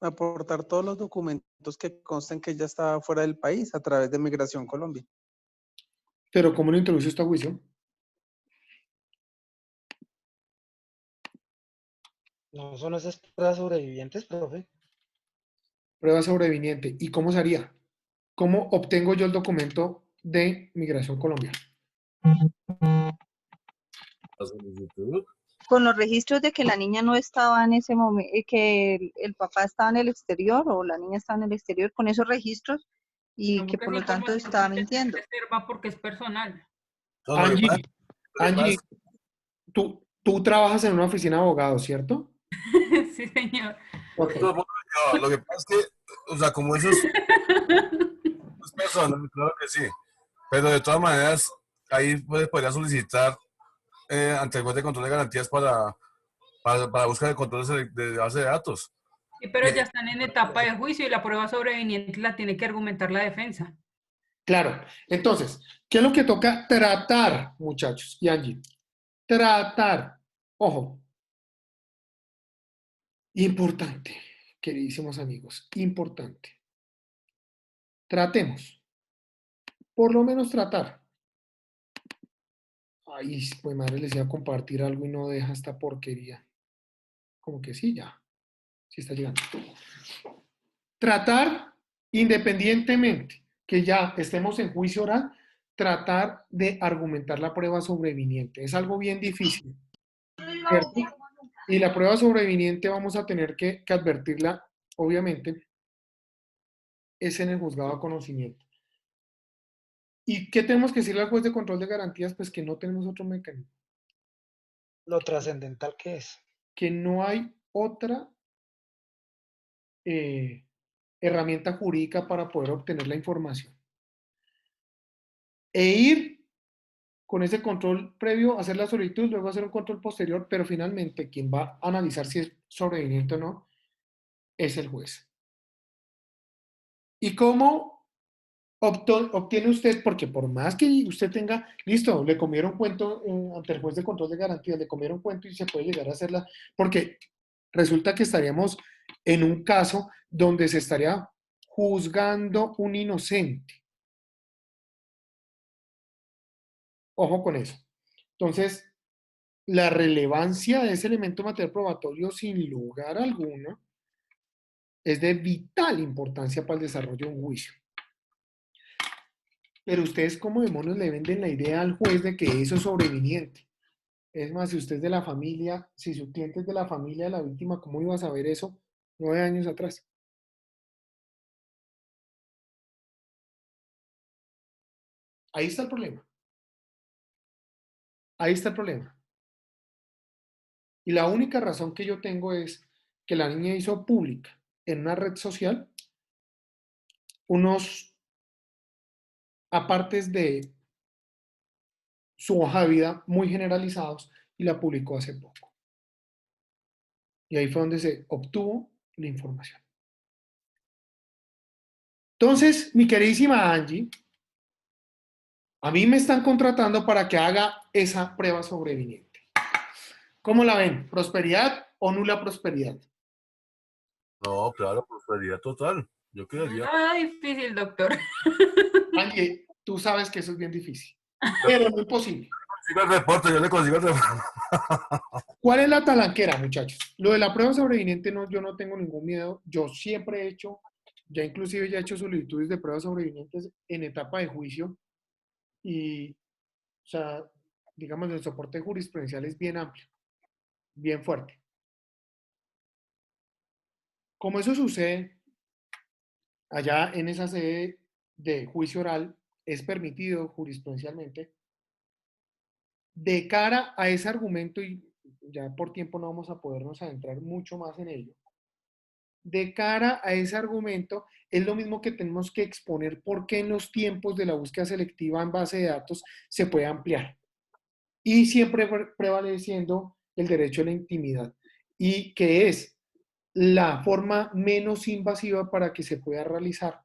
Aportar todos los documentos que consten que ella estaba fuera del país a través de Migración Colombia. Pero ¿cómo lo introduce esto a juicio? ¿No son esas pruebas sobrevivientes, profe? Prueba sobreviniente. ¿Y cómo se haría? ¿Cómo obtengo yo el documento de Migración Colombia? La solicitud. Con los registros de que la niña no estaba en ese momento, que el papá estaba en el exterior o la niña estaba en el exterior, con esos registros y No, que porque por esa lo tanto información estaba tiene que ser mintiendo. reserva porque es personal. No, lo que pasa, Angie, tú trabajas en una oficina de abogados, ¿cierto? Sí, señor. Ok. lo que pasa es que, o sea, como eso es personal, claro que sí. Pero de todas maneras, ahí podría solicitar ante el juez de control de garantías para buscar el control de base de datos. Sí, pero ya están en etapa de juicio y la prueba sobreviniente la tiene que argumentar la defensa. Claro. Entonces, ¿qué es lo que toca tratar, muchachos? Y Angie, tratar. Ojo. Importante, queridísimos amigos, importante. Tratemos. Por lo menos tratar. Ay, pues madre, les iba a compartir algo y no deja esta porquería. Como que sí, ya. Sí está llegando. Tratar, independientemente que ya estemos en juicio oral, tratar de argumentar la prueba sobreviniente. Es algo bien difícil, ¿cierto? Y la prueba sobreviniente vamos a tener que advertirla, obviamente, es en el juzgado de conocimiento. ¿Y qué tenemos que decirle al juez de control de garantías? Pues que no tenemos otro mecanismo. Lo trascendental que es. Que no hay otra herramienta jurídica para poder obtener la información. E ir con ese control previo, hacer la solicitud, luego hacer un control posterior, pero finalmente quien va a analizar si es sobreviniente o no es el juez. ¿Y cómo obtiene usted? Porque por más que usted tenga, listo, le comieron cuento ante el juez de control de garantías, le comieron cuento y se puede llegar a hacerla, porque resulta que estaríamos en un caso donde se estaría juzgando un inocente. Ojo con eso. Entonces, la relevancia de ese elemento material probatorio, sin lugar alguno, es de vital importancia para el desarrollo de un juicio. Pero ustedes como demonios le venden la idea al juez de que eso es sobreviniente. Es más, si usted es de la familia, si su cliente es de la familia de la víctima, ¿cómo iba a saber eso 9 años atrás? Ahí está el problema. Ahí está el problema. Y la única razón que yo tengo es que la niña hizo pública en una red social unos apartes de su hoja de vida muy generalizados y la publicó hace poco. Y ahí fue donde se obtuvo la información. Entonces, mi queridísima Angie, a mí me están contratando para que haga esa prueba sobreviniente. ¿Cómo la ven? ¿Prosperidad o nula prosperidad? No, claro, prosperidad total. Yo quedaría. Nada difícil, doctor. Angie, tú sabes que eso es bien difícil, pero no imposible. Consigo el reporte, yo le consigo el reporte. ¿Cuál es la talanquera, muchachos? Lo de la prueba sobreviniente, no, yo no tengo ningún miedo. Yo siempre he hecho, ya inclusive ya he hecho solicitudes de pruebas sobrevinientes en etapa de juicio y, o sea, digamos, el soporte jurisprudencial es bien amplio, bien fuerte. Como eso sucede allá en esa sede de juicio oral, es permitido jurisprudencialmente, de cara a ese argumento, y ya por tiempo no vamos a podernos adentrar mucho más en ello, de cara a ese argumento, es lo mismo que tenemos que exponer por qué en los tiempos de la búsqueda selectiva en base de datos se puede ampliar. Y siempre prevaleciendo el derecho a la intimidad. Y que es la forma menos invasiva para que se pueda realizar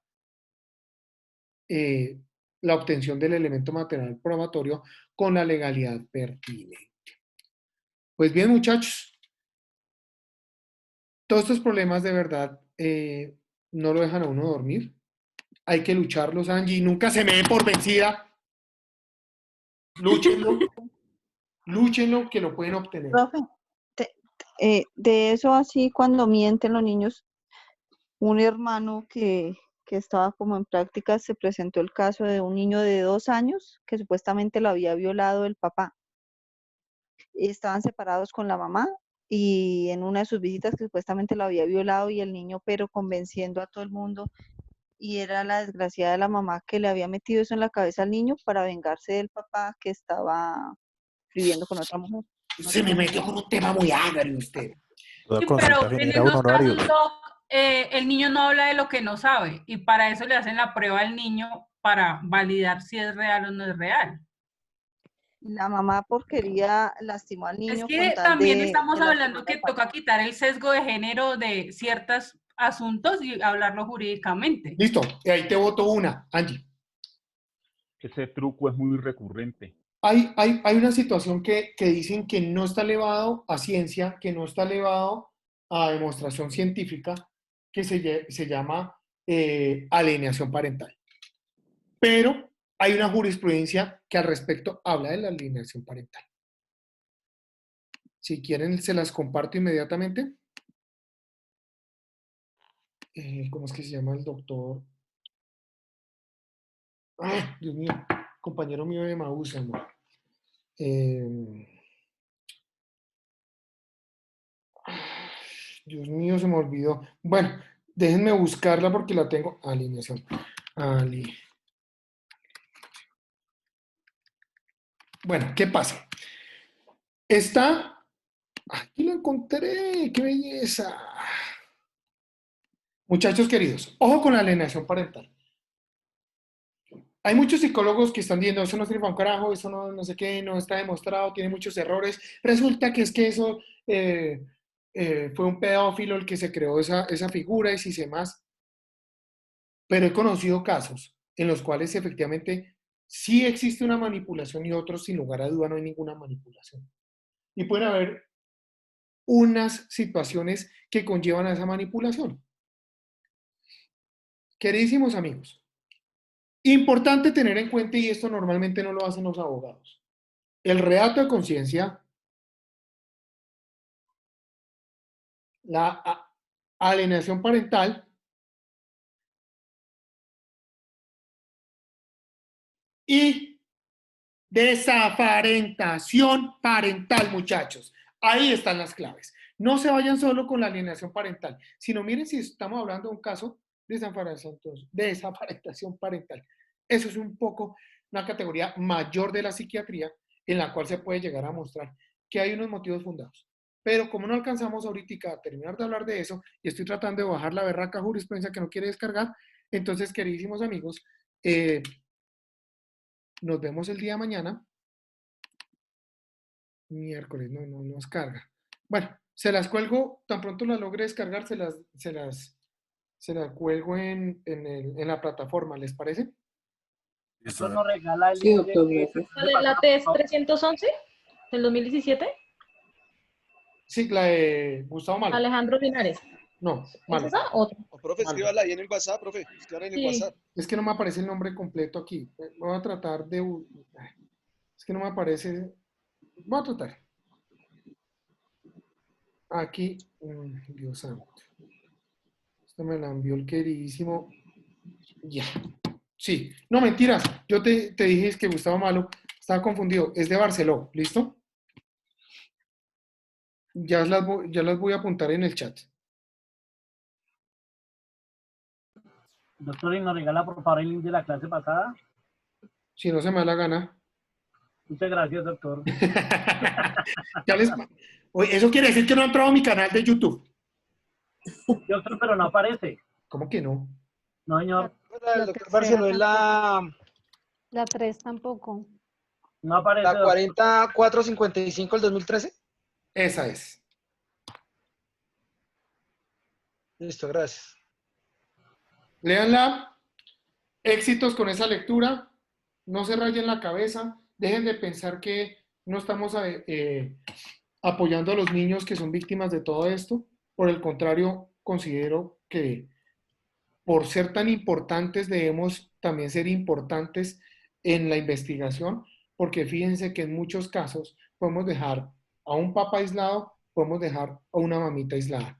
la obtención del elemento material probatorio con la legalidad pertinente. Pues bien, muchachos, todos estos problemas de verdad no lo dejan a uno dormir. Hay que lucharlos, Angie. Nunca se me dé por vencida. Lúchenlo. Lúchenlo, que lo pueden obtener. Profe, de eso así, cuando mienten los niños, un hermano que estaba como en práctica, se presentó el caso de un niño de 2 años que supuestamente lo había violado el papá. Estaban separados con la mamá y en una de sus visitas que supuestamente lo había violado y el niño pero convenciendo a todo el mundo, y era la desgraciada de la mamá que le había metido eso en la cabeza al niño para vengarse del papá que estaba viviendo con otra mujer. Se me metió con un tema muy agrio usted. Sí, pero en esos casos, Doc, el niño no habla de lo que no sabe y para eso le hacen la prueba al niño para validar si es real o no es real. La mamá porquería lastimó al niño. Es que también estamos hablando que toca quitar el sesgo de género de ciertos asuntos y hablarlo jurídicamente. Listo, y ahí te voto una, Angie. Ese truco es muy recurrente. Hay una situación que dicen que no está elevado a ciencia, que no está elevado a demostración científica, que se llama alienación parental. Pero hay una jurisprudencia que al respecto habla de la alienación parental. Si quieren, se las comparto inmediatamente. ¿Cómo es que se llama el doctor? ¡Ay, Dios mío! Compañero mío de Maús, amor. Dios mío, se me olvidó. Bueno, déjenme buscarla porque la tengo. Alineación. Bueno, ¿qué pasa? Aquí lo encontré. ¡Qué belleza! Muchachos queridos, ojo con la alienación parental. Hay muchos psicólogos que están diciendo, eso no sirve para un carajo, eso no sé qué, no está demostrado, tiene muchos errores. Resulta que es que eso fue un pedófilo el que se creó esa figura y si sé más. Pero he conocido casos en los cuales efectivamente sí existe una manipulación y otros sin lugar a duda no hay ninguna manipulación. Y pueden haber unas situaciones que conllevan a esa manipulación. Queridísimos amigos, importante tener en cuenta, y esto normalmente no lo hacen los abogados, el reato de conciencia, la alienación parental y desaparentación parental, muchachos. Ahí están las claves. No se vayan solo con la alienación parental, sino miren si estamos hablando de un caso de desaparentación parental. Eso es un poco una categoría mayor de la psiquiatría en la cual se puede llegar a mostrar que hay unos motivos fundados. Pero como no alcanzamos ahorita a terminar de hablar de eso y estoy tratando de bajar la berraca jurisprudencia que no quiere descargar, entonces, queridísimos amigos, nos vemos el día de mañana. Miércoles, no descarga. Bueno, se las cuelgo, tan pronto las logre descargar, se las cuelgo en la plataforma, ¿les parece? Eso nos regala el Sí, doctor, gracias. ¿De la TES 311 del 2017? Sí, la de Gustavo Malo. Alejandro Linares. No, ¿Es esa? Otra. Profe, escríbala ahí en el WhatsApp, profe. Escríbala en el WhatsApp. Es que no me aparece el nombre completo aquí. Voy a tratar de... Es que no me aparece... Voy a tratar. Aquí, Dios santo. Esto me la envió el queridísimo. Ya. Sí. No, mentiras. Yo te dije que Gustavo Malo. Estaba confundido. Es de Barceló. ¿Listo? Ya las voy a apuntar en el chat. Doctor, ¿y nos regala por favor el link de la clase pasada? Si no se me da la gana. Muchas gracias, doctor. Oye, eso quiere decir que no ha entrado a mi canal de YouTube. Doctor, pero no aparece. ¿Cómo que no? No, señor. El doctor Barceló es la La 3 tampoco. No aparece. 4455 del 2013. Esa es. Listo, gracias. Léanla. Éxitos con esa lectura. No se rayen la cabeza. Dejen de pensar que no estamos apoyando a los niños que son víctimas de todo esto. Por el contrario, considero que por ser tan importantes debemos también ser importantes en la investigación, porque fíjense que en muchos casos podemos dejar a un papá aislado, podemos dejar a una mamita aislada.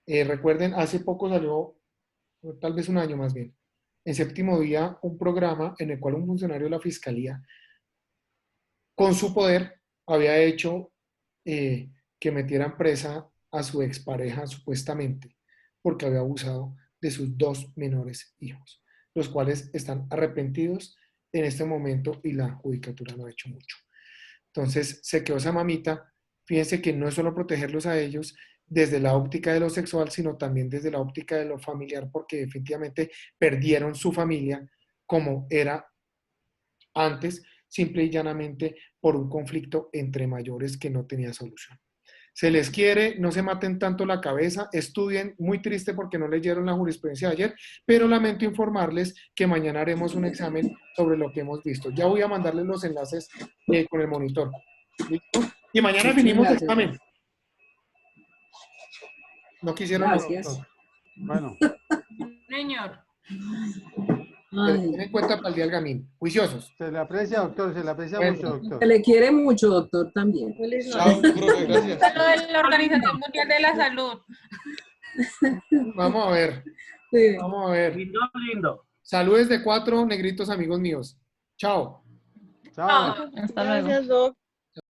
Recuerden, hace poco salió, tal vez un año más bien, en séptimo día, un programa en el cual un funcionario de la Fiscalía, con su poder, había hecho que metieran presa a su expareja, supuestamente, porque había abusado de sus 2 menores hijos, los cuales están arrepentidos en este momento y la judicatura no ha hecho mucho. Entonces, se quedó esa mamita. Fíjense que no es solo protegerlos a ellos desde la óptica de lo sexual, sino también desde la óptica de lo familiar, porque definitivamente perdieron su familia como era antes, simple y llanamente por un conflicto entre mayores que no tenía solución. Se les quiere, no se maten tanto la cabeza, estudien, muy triste porque no leyeron la jurisprudencia de ayer, pero lamento informarles que mañana haremos un examen sobre lo que hemos visto. Ya voy a mandarles los enlaces con el monitor. ¿Listo? Y mañana finimos el examen. No quisieron. Gracias. Bueno. Señor. Ten en cuenta para el día del gamín. Juiciosos. Se le aprecia, doctor, se le aprecia mucho, doctor. Se le quiere mucho, doctor, también. Chao, profe, gracias. Saludos de la Organización Mundial de la Salud. Vamos a ver. Sí. Vamos a ver. Lindo, lindo. Saludes de 4 negritos amigos míos. Chao. Chao. Gracias, Doc.